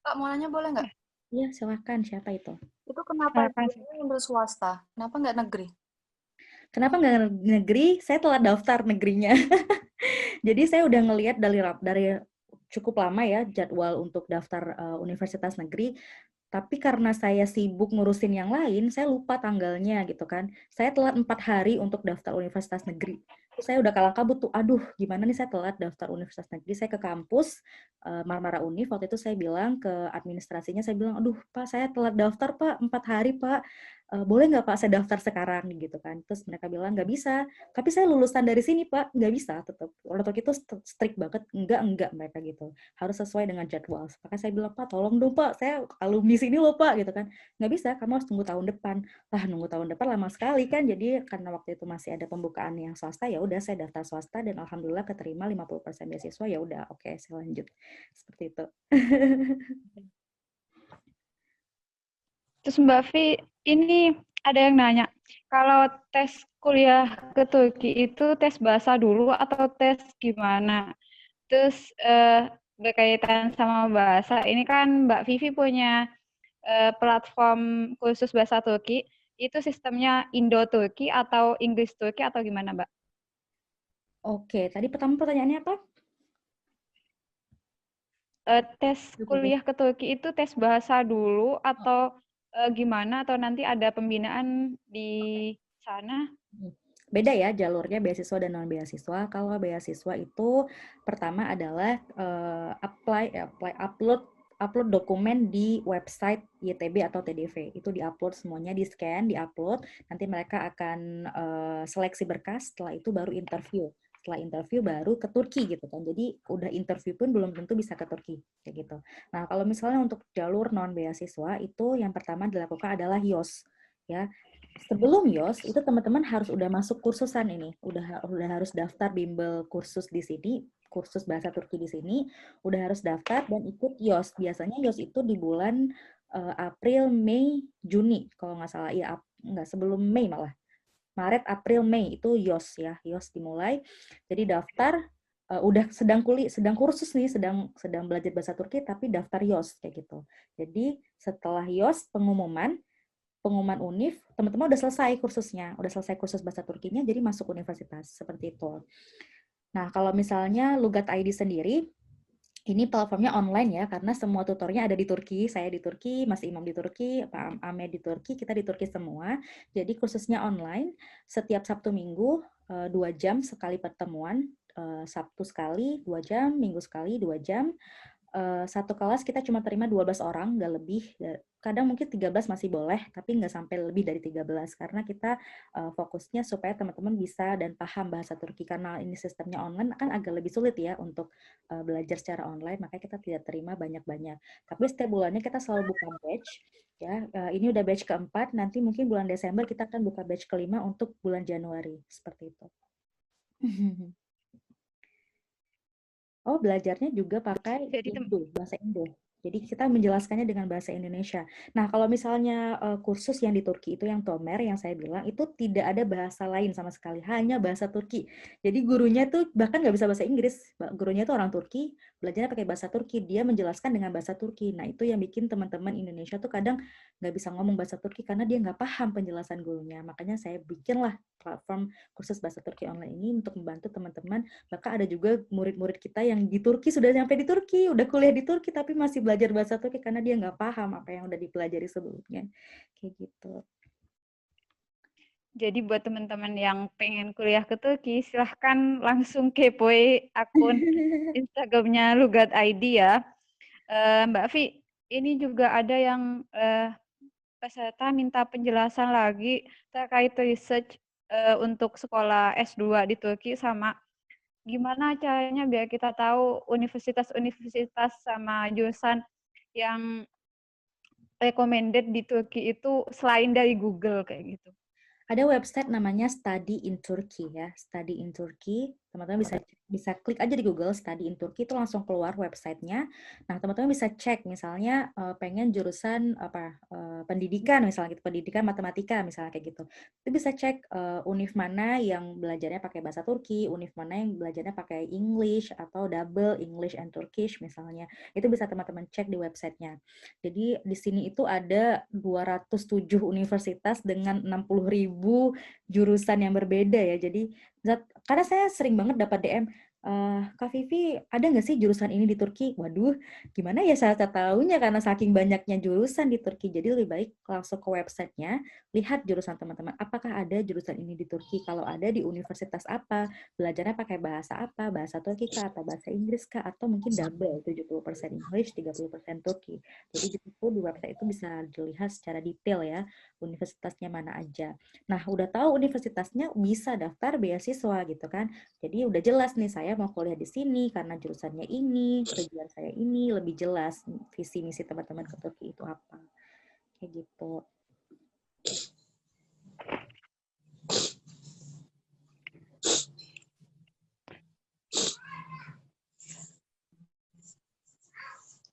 Kak, mau nanya boleh nggak? Iya, silakan. Siapa itu? Itu kenapa Silakan. ngambil swasta? Kenapa nggak negeri? Kenapa nggak negeri? Saya telat daftar negerinya. Jadi saya udah ngelihat dari cukup lama ya jadwal untuk daftar universitas negeri. Tapi karena saya sibuk ngurusin yang lain, saya lupa tanggalnya gitu kan. Saya telat 4 hari untuk daftar universitas negeri. Terus saya udah kalang kabut tuh, aduh gimana nih saya telat daftar universitas negeri. Saya ke kampus, Marmara Univ, waktu itu saya bilang ke administrasinya, saya bilang, aduh Pak, saya telat daftar Pak, 4 hari Pak. Boleh nggak Pak saya daftar sekarang gitu kan. Terus mereka bilang, nggak bisa. Tapi saya lulusan dari sini Pak, nggak bisa tetap. Waktu itu strict banget, enggak mereka gitu. Harus sesuai dengan jadwal. Maka saya bilang, Pak tolong dong Pak, saya alumni sini loh Pak, gitu kan. Nggak bisa, kamu harus tunggu tahun depan. Lah nunggu tahun depan lama sekali kan, jadi karena waktu itu masih ada pembukaan yang swasta, ya udah saya daftar swasta dan alhamdulillah keterima 50% beasiswa, ya udah oke, saya lanjut. Seperti itu. Terus Mbak Vi, ini ada yang nanya, kalau tes kuliah ke Turki itu tes bahasa dulu atau tes gimana? Terus berkaitan sama bahasa, ini kan Mbak Vivi punya platform khusus bahasa Turki, itu sistemnya Indo-Turki atau Inggris-Turki atau gimana Mbak? Oke, tadi pertama pertanyaannya apa? Tes kuliah ke Turki itu tes bahasa dulu atau gimana? Atau nanti ada pembinaan di sana? Beda ya jalurnya beasiswa dan non beasiswa. Kalau beasiswa itu pertama adalah upload dokumen di website YTB atau TDV. Itu diupload semuanya, di scan, diupload. Nanti mereka akan seleksi berkas, setelah itu baru interview. Setelah interview baru ke Turki gitu kan. Jadi udah interview pun belum tentu bisa ke Turki kayak gitu. Nah, kalau misalnya untuk jalur non beasiswa itu yang pertama dilakukan adalah YOS ya. Sebelum YOS itu teman-teman harus udah masuk kursusan ini, udah harus daftar bimbel kursus di sini, kursus bahasa Turki di sini, udah harus daftar dan ikut YOS. Biasanya YOS itu di bulan April, Mei, Juni kalau nggak salah, ya nggak, sebelum Mei malah. Maret, April, Mei itu YOS ya, YOS dimulai. Jadi daftar, udah sedang kursus nih, sedang belajar bahasa Turki tapi daftar YOS kayak gitu. Jadi setelah YOS pengumuman univ, teman-teman udah selesai kursusnya, udah selesai kursus bahasa Turkinya, jadi masuk universitas, seperti itu. Nah, kalau misalnya Lugat ID sendiri, ini platformnya online ya, karena semua tutornya ada di Turki. Saya di Turki, Mas Imam di Turki, Pak Ahmed di Turki, kita di Turki semua. Jadi kursusnya online, setiap Sabtu Minggu, 2 jam sekali pertemuan, Sabtu sekali 2 jam, Minggu sekali 2 jam. Satu kelas kita cuma terima 12 orang, nggak lebih. Kadang mungkin 13 masih boleh, tapi nggak sampai lebih dari 13. Karena kita fokusnya supaya teman-teman bisa dan paham bahasa Turki. Karena ini sistemnya online, kan agak lebih sulit ya untuk belajar secara online, makanya kita tidak terima banyak-banyak. Tapi setiap bulannya kita selalu buka batch. Ya, ini udah batch keempat, nanti mungkin bulan Desember kita akan buka batch kelima untuk bulan Januari. Seperti itu. Oh, belajarnya juga pakai Jadi Indo, bahasa Indo. Jadi kita menjelaskannya dengan bahasa Indonesia. Nah, kalau misalnya kursus yang di Turki itu yang Tomer yang saya bilang itu tidak ada bahasa lain sama sekali, hanya bahasa Turki. Jadi gurunya tuh bahkan nggak bisa bahasa Inggris. Gurunya tuh orang Turki, belajarnya pakai bahasa Turki. Dia menjelaskan dengan bahasa Turki. Nah, itu yang bikin teman-teman Indonesia tuh kadang nggak bisa ngomong bahasa Turki karena dia nggak paham penjelasan gurunya. Makanya saya bikinlah platform kursus bahasa Turki online ini untuk membantu teman-teman. Bahkan ada juga murid-murid kita yang di Turki, sudah sampai di Turki, udah kuliah di Turki, tapi masih belajar bahasa Turki karena dia nggak paham apa yang udah dipelajari sebelumnya. Kayak gitu. Jadi buat teman-teman yang pengen kuliah ke Turki, silahkan langsung kepoin akun Instagramnya Lugat ID ya. Mbak Vi, ini juga ada yang peserta minta penjelasan lagi terkait research untuk sekolah S2 di Turki, sama gimana caranya biar kita tahu universitas-universitas sama jurusan yang recommended di Turki itu selain dari Google kayak gitu. Ada website namanya Study in Turkey ya, Study in Turkey. Teman-teman bisa klik aja di Google Study in Turkey, itu langsung keluar websitenya. Nah, teman-teman bisa cek misalnya pengen jurusan apa pendidikan misalnya gitu, pendidikan matematika misalnya kayak gitu. Itu bisa cek univ mana yang belajarnya pakai bahasa Turki, univ mana yang belajarnya pakai English atau double English and Turkish misalnya. Itu bisa teman-teman cek di websitenya. Jadi di sini itu ada 207 universitas dengan 60.000 jurusan yang berbeda ya. Jadi karena saya sering banget dapat DM, Kak Vivi, ada nggak sih jurusan ini di Turki? Waduh, gimana ya saya tahunya karena saking banyaknya jurusan di Turki. Jadi lebih baik langsung ke websitenya, lihat jurusan teman-teman. Apakah ada jurusan ini di Turki? Kalau ada di universitas apa? Belajarnya pakai bahasa apa? Bahasa Turki kah? Atau bahasa Inggris kah? Atau mungkin double, 70% English, 30% Turki. Jadi di situ di website itu bisa dilihat secara detail ya, universitasnya mana aja. Nah, udah tahu universitasnya, bisa daftar beasiswa gitu kan. Jadi udah jelas nih saya mau kuliah di sini karena jurusannya ini, tujuan saya ini, lebih jelas visi misi teman-teman ke Turki itu apa. Kayak gitu.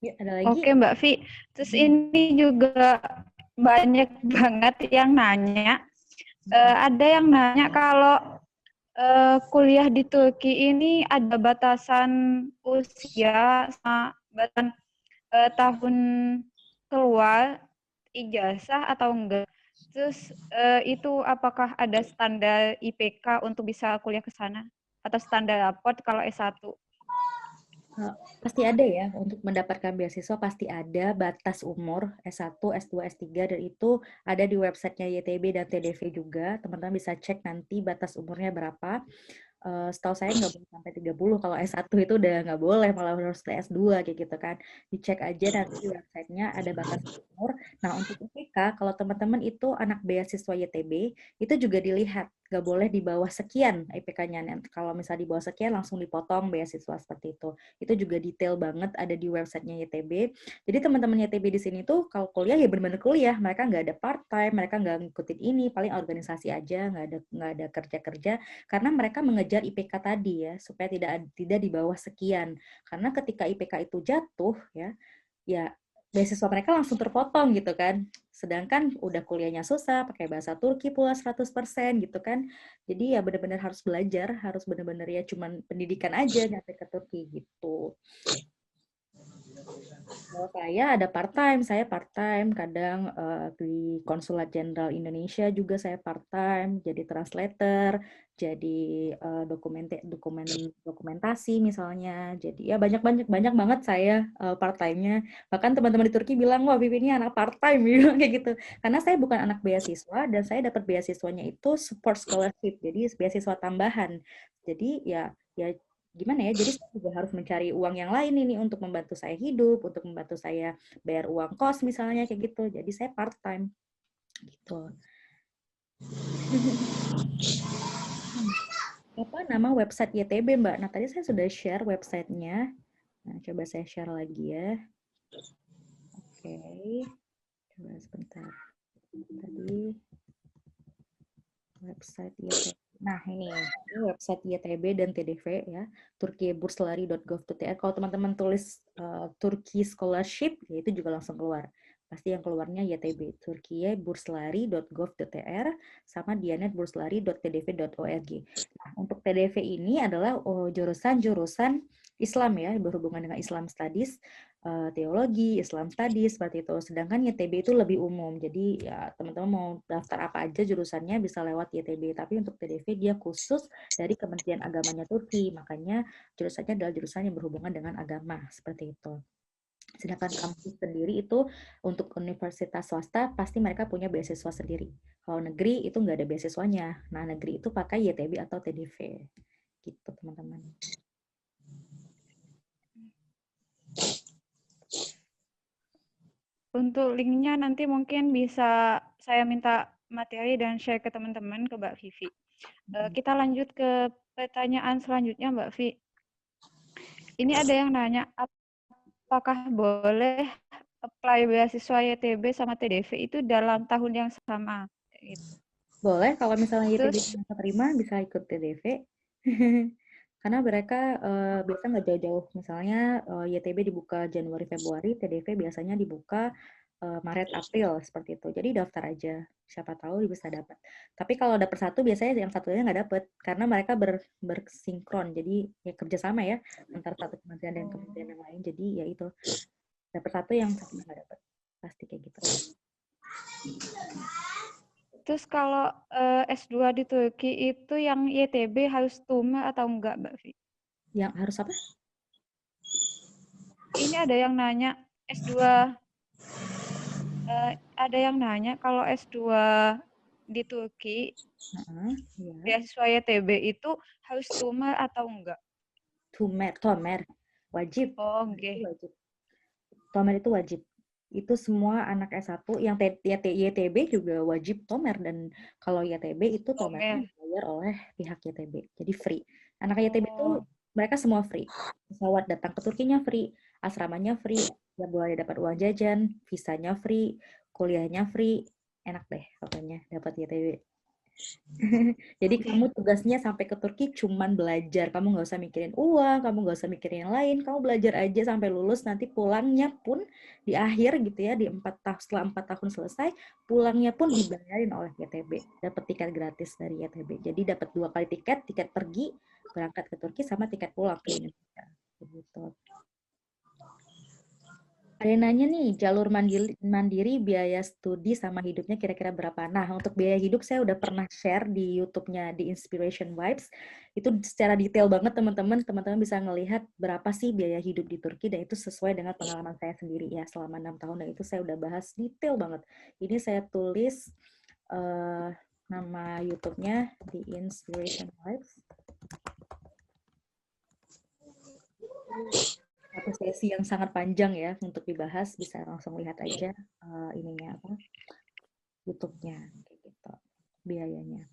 Ya, ada lagi? Oke Mbak Vi, terus ini juga banyak banget yang nanya. Ada yang nanya kalau kuliah di Turki ini ada batasan usia sama batasan tahun keluar ijazah atau enggak? Terus itu apakah ada standar IPK untuk bisa kuliah ke sana? Atau standar raport kalau S1? Pasti ada ya, untuk mendapatkan beasiswa pasti ada batas umur S1, S2, S3, dan itu ada di websitenya YTB dan TDV juga. Teman-teman bisa cek nanti batas umurnya berapa. Setahu saya nggak boleh sampai 30, kalau S1 itu udah nggak boleh, malah harus S2 kayak gitu kan. Dicek aja nanti di websitenya ada batas umur. Nah, untuk IPK, kalau teman-teman itu anak beasiswa YTB, itu juga dilihat, nggak boleh di bawah sekian IPK-nya. Kalau misalnya di bawah sekian, langsung dipotong beasiswa seperti itu. Itu juga detail banget ada di websitenya YTB. Jadi teman-teman YTB di sini tuh kalau kuliah ya benar-benar kuliah, mereka nggak ada part time, mereka nggak ngikutin ini, paling organisasi aja, nggak ada kerja-kerja, karena mereka mengejar IPK tadi ya, supaya tidak di bawah sekian. Karena ketika IPK itu jatuh ya beasiswa mereka langsung terpotong gitu kan. Sedangkan udah kuliahnya susah, pakai bahasa Turki pula 100% gitu kan. Jadi ya benar-benar harus belajar, harus benar-benar ya cuman pendidikan aja nyampe ke Turki gitu. Kalau saya ada part-time, kadang di Konsulat Jenderal Indonesia juga saya part-time, jadi translator, jadi dokumentasi misalnya. Jadi ya banyak banget saya part-time-nya. Bahkan teman-teman di Turki bilang, wah Vivi ini anak part-time, bilang kayak gitu. Karena saya bukan anak beasiswa dan saya dapat beasiswanya itu support scholarship, jadi beasiswa tambahan. Jadi ya gimana ya, jadi saya juga harus mencari uang yang lain ini untuk membantu saya hidup, untuk membantu saya bayar uang kos misalnya kayak gitu. Jadi saya part time gitu. Apa nama website YTB, Mbak? Nah, tadi saya sudah share websitenya. Nah, coba saya share lagi ya. Oke, coba sebentar. Tadi website YTB. Nah, ini website YTB dan TDV ya, turkiyeburslari.gov.tr. Kalau teman-teman tulis Turkey Scholarship, ya itu juga langsung keluar. Pasti yang keluarnya YTB, turkiyeburslari.gov.tr sama dianetburslari.tdv.org. Nah, untuk TDV ini adalah jurusan-jurusan Islam ya, berhubungan dengan Islam Studies, teologi, Islam Studies, seperti itu. Sedangkan YTB itu lebih umum. Jadi ya teman-teman mau daftar apa aja jurusannya bisa lewat YTB. Tapi untuk TDV dia khusus dari Kementerian Agamanya Turki. Makanya jurusannya adalah jurusan yang berhubungan dengan agama. Seperti itu. Sedangkan kampus sendiri itu untuk universitas swasta pasti mereka punya beasiswa sendiri. Kalau negeri itu nggak ada beasiswanya. Nah negeri itu pakai YTB atau TDV. Gitu teman-teman. Untuk linknya nanti mungkin bisa saya minta materi dan share ke teman-teman, ke Mbak Vivi. Kita lanjut ke pertanyaan selanjutnya, Mbak Vi. Ini ada yang nanya, apakah boleh apply beasiswa YTB sama TDV itu dalam tahun yang sama? Boleh, kalau misalnya YTB Terus, nggak terima bisa ikut TDV. Karena mereka biasa nggak jauh-jauh. Misalnya YTB dibuka Januari Februari, TDV biasanya dibuka Maret April seperti itu. Jadi daftar aja, siapa tahu bisa dapat. Tapi kalau dapet satu biasanya yang satunya nggak dapet karena mereka bersinkron. Jadi ya kerjasama ya antara satu kementerian dan kementerian yang lain. Jadi ya itu dapet satu yang satunya nggak dapet. Pasti kayak gitu. terus kalau S2 di Turki itu yang YTB harus TUMA atau enggak, Mbak Vi? Yang harus apa? Ini ada yang nanya S2, ada yang nanya kalau S2 di Turki, Ya. beasiswa YTB itu harus TUMA atau enggak? Tomer, wajib. Oh, Itu oke. wajib. Tomer itu wajib. Itu semua anak S1 yang YTB juga wajib tomer, dan kalau YTB itu tomernya dibayar oleh pihak YTB. Jadi free. Anak YTB itu mereka semua free. Pesawat datang ke Turkinya free, asramanya free, ya boleh dapat uang jajan, visanya free, kuliahnya free. Enak deh pokoknya dapat YTB. Jadi kamu tugasnya sampai ke Turki cuman belajar. Kamu nggak usah mikirin uang, kamu nggak usah mikirin yang lain. Kamu belajar aja sampai lulus. Nanti pulangnya pun di akhir gitu ya, setelah 4 tahun selesai, pulangnya pun dibayarin oleh YTB. Dapat tiket gratis dari YTB. Jadi dapat 2 kali tiket pergi berangkat ke Turki sama tiket pulang ke Indonesia. Begitu. Ada yang nanya nih, jalur mandiri biaya studi sama hidupnya kira-kira berapa? Nah, untuk biaya hidup saya udah pernah share di YouTube-nya di Inspiration Vibes. Itu secara detail banget teman-teman. Teman-teman bisa ngelihat berapa sih biaya hidup di Turki, dan itu sesuai dengan pengalaman saya sendiri ya selama 6 tahun, dan itu saya udah bahas detail banget. Ini saya tulis nama YouTube-nya di Inspiration Vibes. Satu sesi yang sangat panjang ya untuk dibahas, bisa langsung lihat aja ininya apa YouTube-nya kayak gitu, biayanya.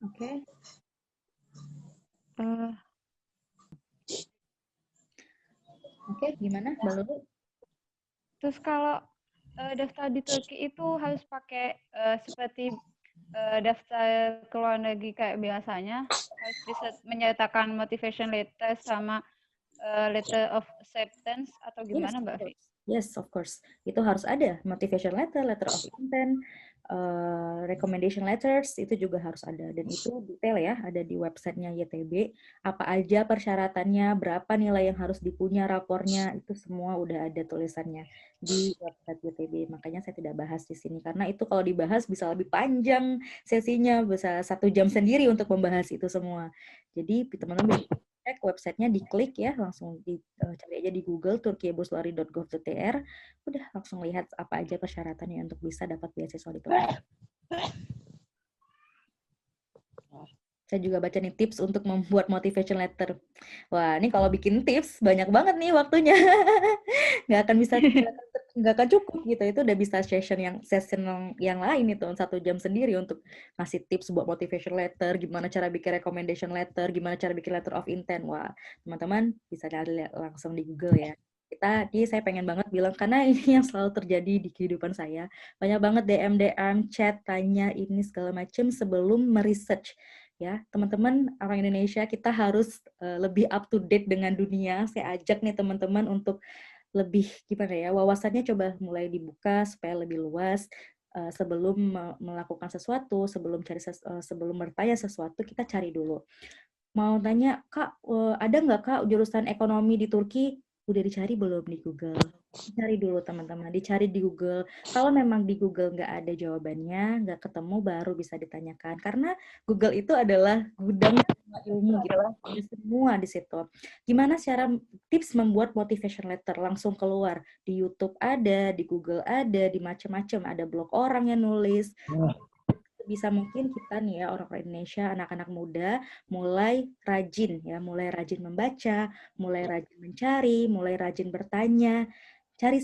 Oke. Oke, gimana Mbak Lulu? Terus kalau daftar di Turki itu harus pakai seperti daftar ke luar negeri kayak biasanya, harus bisa menyertakan motivation letter sama letter of acceptance atau gimana, Mbak Vi? Yes, of course. Itu harus ada motivation letter, letter of intent, recommendation letters, itu juga harus ada. Dan itu detail ya, ada di websitenya YTB. Apa aja persyaratannya, berapa nilai yang harus dipunya, rapornya, itu semua udah ada tulisannya di website YTB. Makanya saya tidak bahas di sini, karena itu kalau dibahas bisa lebih panjang sesinya, bisa 1 jam sendiri untuk membahas itu semua. Jadi teman-teman cek websitenya, diklik ya, langsung cari aja di Google turkiyeburslari.gov.tr, udah langsung lihat apa aja persyaratannya untuk bisa dapat beasiswa di Turki. Saya juga baca nih tips untuk membuat motivation letter. Wah, ini kalau bikin tips banyak banget nih waktunya. Nggak akan cukup gitu. Itu udah bisa session yang lain itu 1 jam sendiri untuk ngasih tips buat motivation letter, gimana cara bikin recommendation letter, gimana cara bikin letter of intent. Wah, teman-teman bisa cari langsung di Google ya. Saya pengen banget bilang karena ini yang selalu terjadi di kehidupan saya. Banyak banget DM, chat, tanya ini segala macam sebelum meresearch. Ya, teman-teman orang Indonesia kita harus lebih up to date dengan dunia. Saya ajak nih teman-teman untuk lebih gimana ya, wawasannya coba mulai dibuka supaya lebih luas sebelum melakukan sesuatu, sebelum bertanya sesuatu kita cari dulu. Mau tanya, Kak, ada nggak Kak jurusan ekonomi di Turki? Udah dicari belum di Google? Dicari dulu teman-teman, dicari di Google. Kalau memang di Google nggak ada jawabannya, nggak ketemu, baru bisa ditanyakan. Karena Google itu adalah gudang semua ilmu gitu. Ada semua di situ. Gimana cara tips membuat motivation letter? Langsung keluar. Di YouTube ada, di Google ada, di macam-macam. Ada blog orang yang nulis. Bisa mungkin kita nih ya orang Indonesia, anak-anak muda mulai rajin membaca, mulai rajin mencari, mulai rajin bertanya, cari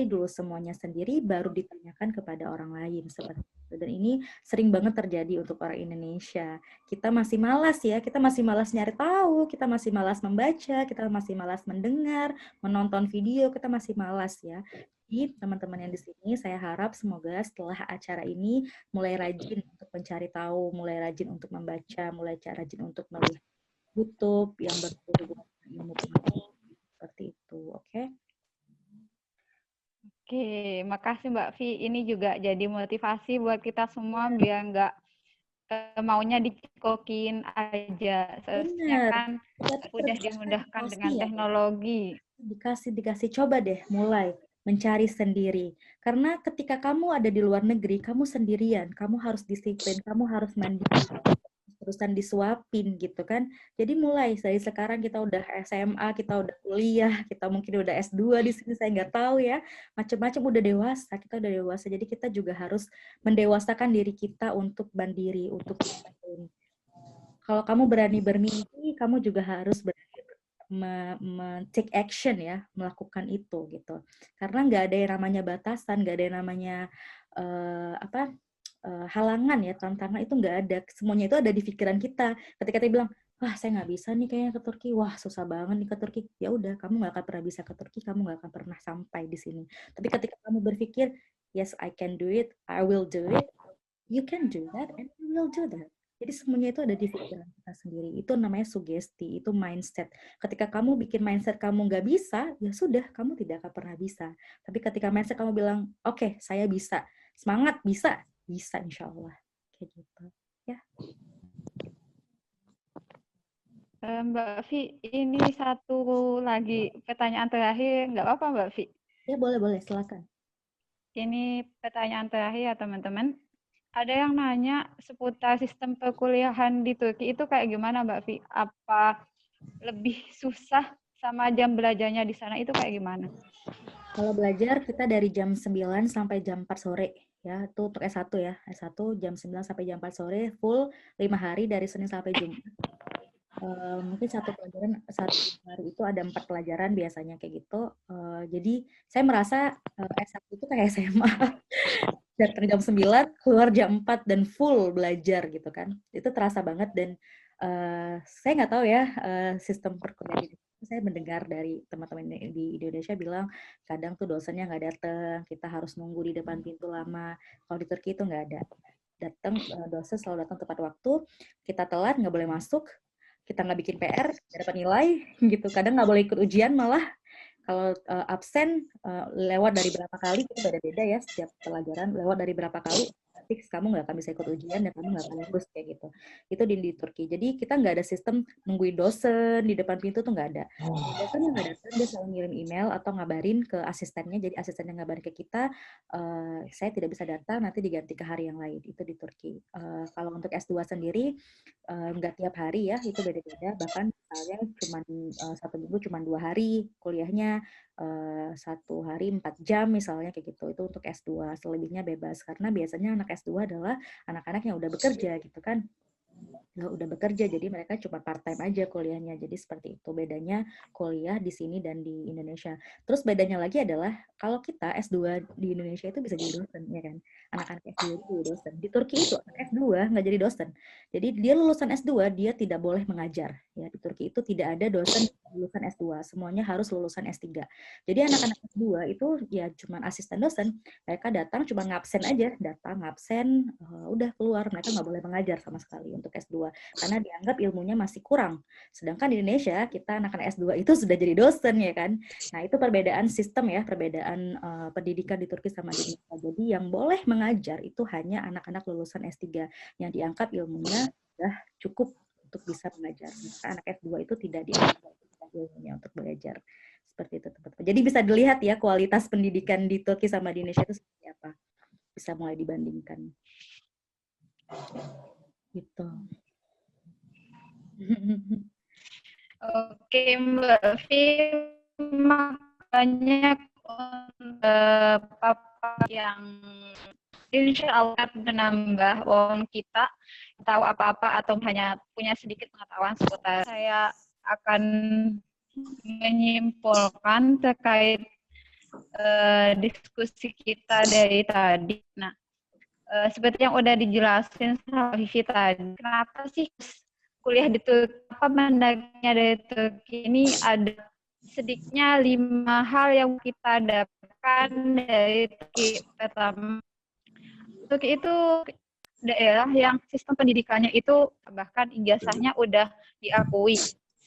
dulu semuanya sendiri, baru ditanyakan kepada orang lain seperti itu. Dan ini sering banget terjadi untuk orang Indonesia. Kita masih malas ya, kita masih malas nyari tahu, kita masih malas membaca, kita masih malas mendengar, menonton video, kita masih malas ya. Jadi teman-teman yang di sini, saya harap semoga setelah acara ini mulai rajin untuk mencari tahu, mulai rajin untuk membaca, mulai rajin untuk melihat YouTube yang berhubungan dengan ilmu pengetahuan seperti itu, oke? Oke, makasih Mbak Vi. Ini juga jadi motivasi buat kita semua biar nggak maunya dicekokin aja. Seharusnya Benar. kan udah dimudahkan dengan teknologi. Dikasih, coba deh mulai mencari sendiri. Karena ketika kamu ada di luar negeri, kamu sendirian, kamu harus disiplin, kamu harus mandiri, terusan disuapin gitu kan. Jadi mulai dari sekarang kita udah SMA, kita udah kuliah, kita mungkin udah S2 di sini, saya nggak tahu ya. Macam-macam udah dewasa, kita udah dewasa. Jadi kita juga harus mendewasakan diri kita untuk mandiri, untuk kalau kamu berani bermimpi, kamu juga harus berani take action ya, melakukan itu gitu. Karena nggak ada yang namanya batasan, nggak ada yang namanya halangan ya, tantangan itu nggak ada. Semuanya itu ada di pikiran kita. Ketika kita bilang, wah saya nggak bisa nih kayaknya ke Turki, wah susah banget nih ke Turki. Ya udah, kamu nggak akan pernah bisa ke Turki, kamu nggak akan pernah sampai di sini. Tapi ketika kamu berpikir, yes I can do it, I will do it, you can do that and you will do that. Jadi semuanya itu ada di pikiran kita sendiri. Itu namanya sugesti, itu mindset. Ketika kamu bikin mindset kamu nggak bisa, ya sudah, kamu tidak akan pernah bisa. Tapi ketika mindset kamu bilang, oke, saya bisa, semangat, bisa insya Allah. Kayak gitu. Ya. Mbak Vi, ini satu lagi pertanyaan terakhir, nggak apa-apa Mbak Vi? Ya boleh, silakan. Ini pertanyaan terakhir ya teman-teman. Ada yang nanya seputar sistem perkuliahan di Turki itu kayak gimana Mbak Vi? Apa lebih susah sama jam belajarnya di sana itu kayak gimana? Kalau belajar kita dari jam 9 sampai jam 4 sore. Ya, itu untuk S1 ya. S1 jam 9 sampai jam 4 sore, full 5 hari dari Senin sampai Jumat. Mungkin satu hari itu ada 4 pelajaran biasanya kayak gitu. Jadi saya merasa S1 itu kayak SMA. Datang jam 9, keluar jam 4 dan full belajar gitu kan. Itu terasa banget dan saya nggak tahu ya sistem perkuliahan di saya mendengar dari teman-teman di Indonesia bilang kadang tuh dosennya nggak datang, kita harus nunggu di depan pintu lama. Kalau di Turki itu nggak ada. Datang dosen selalu datang tepat waktu, kita telat nggak boleh masuk, kita nggak bikin PR, nggak dapat nilai gitu. Kadang nggak boleh ikut ujian malah. Kalau absen lewat dari berapa kali itu beda-beda ya setiap pelajaran, lewat dari berapa kali fix kamu nggak akan bisa ikut ujian dan kamu nggak akan lulus kayak gitu. Itu di Turki. Jadi kita nggak ada sistem nungguin dosen di depan pintu tuh nggak ada. Dosen yang nggak datang dia selalu ngirim email atau ngabarin ke asistennya. Jadi asistennya ngabarin ke kita, saya tidak bisa datang, nanti diganti ke hari yang lain. Itu di Turki. Kalau untuk S2 sendiri nggak tiap hari ya, itu beda-beda. Bahkan misalnya cuma 1 minggu cuma 2 hari kuliahnya, 1 hari 4 jam misalnya kayak gitu. Itu untuk S2, selebihnya bebas karena biasanya anak S2 adalah anak-anak yang udah bekerja gitu kan. udah bekerja, jadi mereka cuma part time aja kuliahnya. Jadi seperti itu bedanya kuliah di sini dan di Indonesia. Terus bedanya lagi adalah kalau kita S2 di Indonesia itu bisa jadi dosen, ya kan? Anak-anak S2 itu jadi dosen. Di Turki itu anak S2 nggak jadi dosen. Jadi dia lulusan S2 dia tidak boleh mengajar. Ya, di Turki itu tidak ada dosen lulusan S2, semuanya harus lulusan S3. Jadi anak-anak S2 itu ya cuma asisten dosen. Mereka datang cuma ngabsen aja, datang ngabsen, udah keluar. Mereka nggak boleh mengajar sama sekali untuk S2 karena dianggap ilmunya masih kurang. Sedangkan di Indonesia kita anak-anak S2 itu sudah jadi dosen, ya kan. Nah, itu perbedaan sistem ya, perbedaan pendidikan di Turki sama di Indonesia. Jadi yang boleh mengajar itu hanya anak-anak lulusan S3 yang dianggap ilmunya sudah cukup untuk bisa mengajar. Maka anak S2 itu tidak dianggap ilmunya untuk belajar. Seperti itu, teman-teman. Jadi bisa dilihat ya kualitas pendidikan di Turki sama di Indonesia itu seperti apa. Bisa mulai dibandingkan. Gitu. Oke, Mbak Vi, makanya Papa yang insya Allah menambah wawasan kita, tahu apa-apa atau hanya punya sedikit pengetahuan seputar. Saya akan menyimpulkan terkait diskusi kita dari tadi. Nah, seperti yang udah dijelasin sama Vivi tadi, kenapa sih kuliah di Turki, apa menariknya dari Turki ini ada sedikitnya 5 hal yang kita dapatkan dari Turki. Pertama, Turki itu daerah yang sistem pendidikannya itu bahkan ijazahnya udah diakui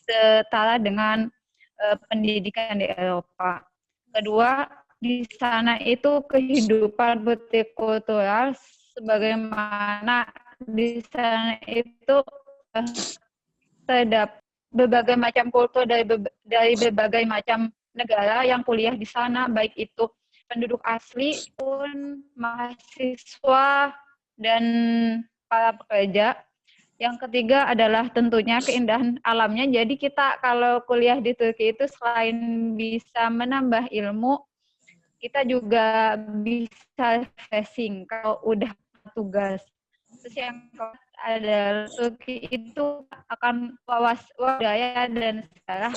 setara dengan pendidikan di Eropa. Kedua, di sana itu kehidupan multikultural sebagaimana di sana itu terdapat berbagai macam kultur dari berbagai macam negara yang kuliah di sana, baik itu penduduk asli pun mahasiswa dan para pekerja. Yang ketiga adalah tentunya keindahan alamnya. Jadi kita kalau kuliah di Turki itu selain bisa menambah ilmu, kita juga bisa refreshing kalau udah tugas. Terus yang adalah Turki itu akan budaya dan sejarah.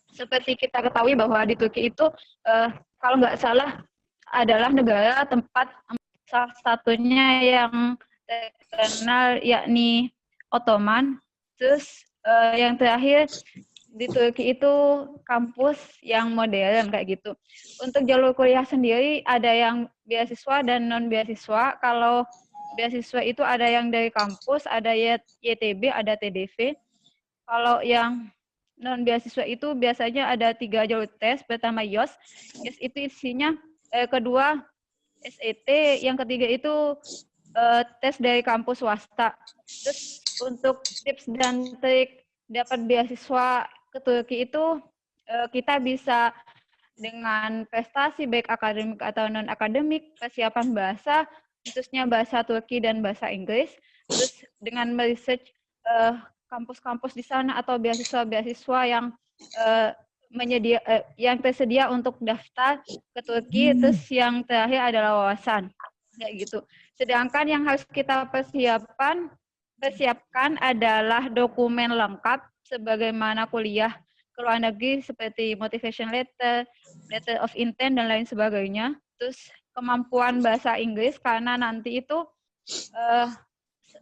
Seperti kita ketahui bahwa di Turki itu kalau nggak salah adalah negara tempat salah satunya yang terkenal yakni Ottoman. Terus yang terakhir di Turki itu kampus yang modern kayak gitu. Untuk jalur kuliah sendiri ada yang beasiswa dan non beasiswa. Kalau beasiswa itu ada yang dari kampus, ada YTB, ada TDV. Kalau yang non beasiswa itu biasanya ada 3 jalur tes. Pertama YOS itu isinya, kedua SET, yang ketiga itu tes dari kampus swasta. Terus untuk tips dan trik dapat beasiswa ke Turki itu kita bisa dengan prestasi baik akademik atau non akademik, persiapan bahasa, khususnya bahasa Turki dan bahasa Inggris. Terus dengan meresearch kampus-kampus di sana atau beasiswa-beasiswa yang yang tersedia untuk daftar ke Turki. Terus yang terakhir adalah wawasan kayak gitu. Sedangkan yang harus kita persiapkan adalah dokumen lengkap sebagaimana kuliah ke luar negeri seperti motivation letter, letter of intent dan lain sebagainya. Terus kemampuan bahasa Inggris karena nanti itu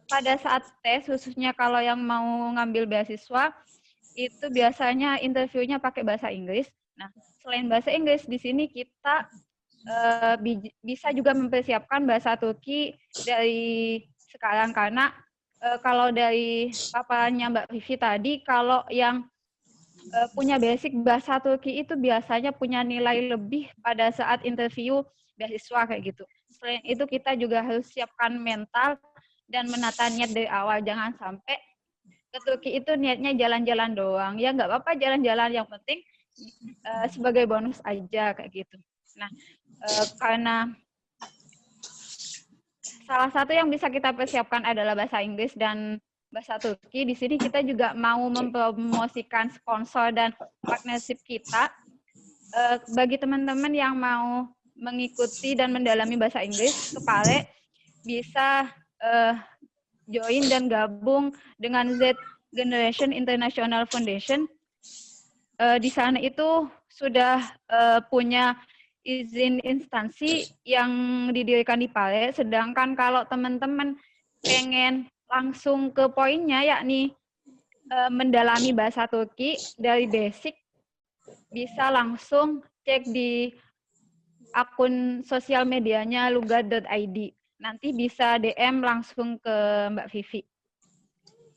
pada saat tes, khususnya kalau yang mau ngambil beasiswa, itu biasanya interviewnya pakai bahasa Inggris. Nah, selain bahasa Inggris, di sini kita bisa juga mempersiapkan bahasa Turki dari sekarang, karena kalau dari paparannya Mbak Vivi tadi, kalau yang punya basic bahasa Turki itu biasanya punya nilai lebih pada saat interview beasiswa kayak gitu. Selain itu kita juga harus siapkan mental dan menata niat dari awal. Jangan sampai ke Turki itu niatnya jalan-jalan doang. Ya nggak apa-apa jalan-jalan, yang penting sebagai bonus aja kayak gitu. Nah, karena salah satu yang bisa kita persiapkan adalah bahasa Inggris dan bahasa Turki, di sini kita juga mau mempromosikan sponsor dan partnership kita. Bagi teman-teman yang mau mengikuti dan mendalami bahasa Inggris, ke Pale bisa join dan gabung dengan Z Generation International Foundation. Di sana itu sudah punya izin instansi yang didirikan di PALE, sedangkan kalau teman-teman pengen langsung ke poinnya, yakni mendalami bahasa Turki dari basic, bisa langsung cek di akun sosial medianya lugat.id. Nanti bisa DM langsung ke Mbak Vivi.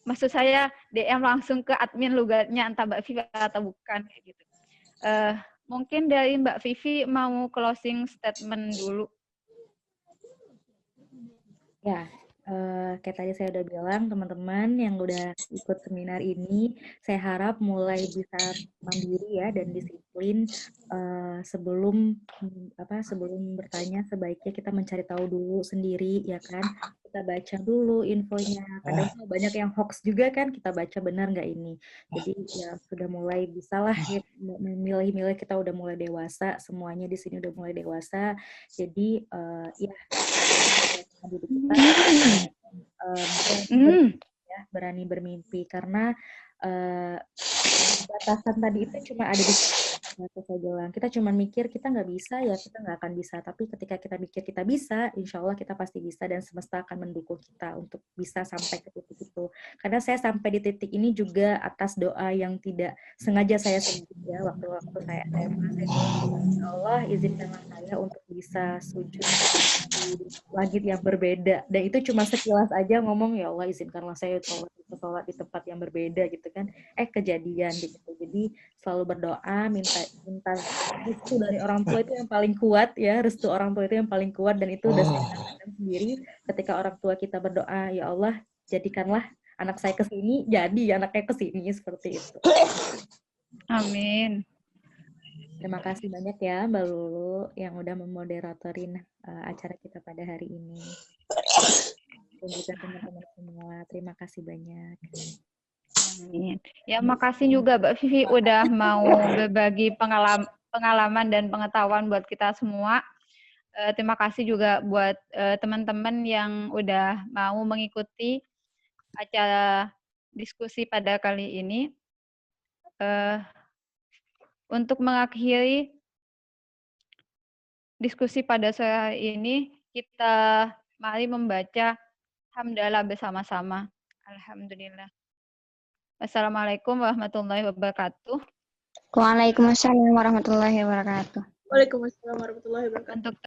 Maksud saya DM langsung ke admin lugatnya, entah Mbak Vivi atau bukan, kayak gitu. Mungkin dari Mbak Vivi mau closing statement dulu. Ya, kayak tadi saya udah bilang, teman-teman yang udah ikut seminar ini, saya harap mulai bisa mandiri ya dan disiplin. Sebelum bertanya, sebaiknya kita mencari tahu dulu sendiri, ya kan? Kita baca dulu infonya. Kadang banyak yang hoax juga kan, kita baca benar nggak ini. Jadi ya sudah mulai bisalah ya, memilih-milih, kita udah mulai dewasa, semuanya di sini udah mulai dewasa. Jadi ya diri kita berani bermimpi, karena batasan tadi itu cuma ada di saya bilang, kita cuma mikir kita nggak bisa, ya kita nggak akan bisa. Tapi ketika kita mikir kita bisa, insya Allah kita pasti bisa, dan semesta akan mendukung kita untuk bisa sampai ke titik itu. Karena saya sampai di titik ini juga atas doa yang tidak sengaja saya sebut ya, waktu saya SMA, saya bilang, ya Allah izinkanlah saya untuk bisa sujud di langit yang berbeda. Dan itu cuma sekilas aja ngomong, ya Allah izinkanlah saya sholat di tempat yang berbeda gitu kan. Kejadian gitu. Jadi selalu berdoa, minta restu dari orang tua itu yang paling kuat ya, restu orang tua itu yang paling kuat, dan itu udah saya rasakan sendiri ketika orang tua kita berdoa, ya Allah jadikanlah anak saya kesini, jadi anaknya kesini, seperti itu. Amin. Terima kasih banyak ya Mbak Lulu yang udah memoderatorin acara kita pada hari ini. Dan juga teman-teman semua, terima kasih banyak. Amin. Ya, makasih juga Mbak Vivi udah mau berbagi pengalaman dan pengetahuan buat kita semua. Terima kasih juga buat teman-teman yang udah mau mengikuti acara diskusi pada kali ini. Untuk mengakhiri diskusi pada sore ini, kita mari membaca hamdalah bersama-sama. Alhamdulillah. Assalamualaikum warahmatullahi wabarakatuh. Waalaikumsalam warahmatullahi wabarakatuh. Waalaikumsalam warahmatullahi wabarakatuh. Untuk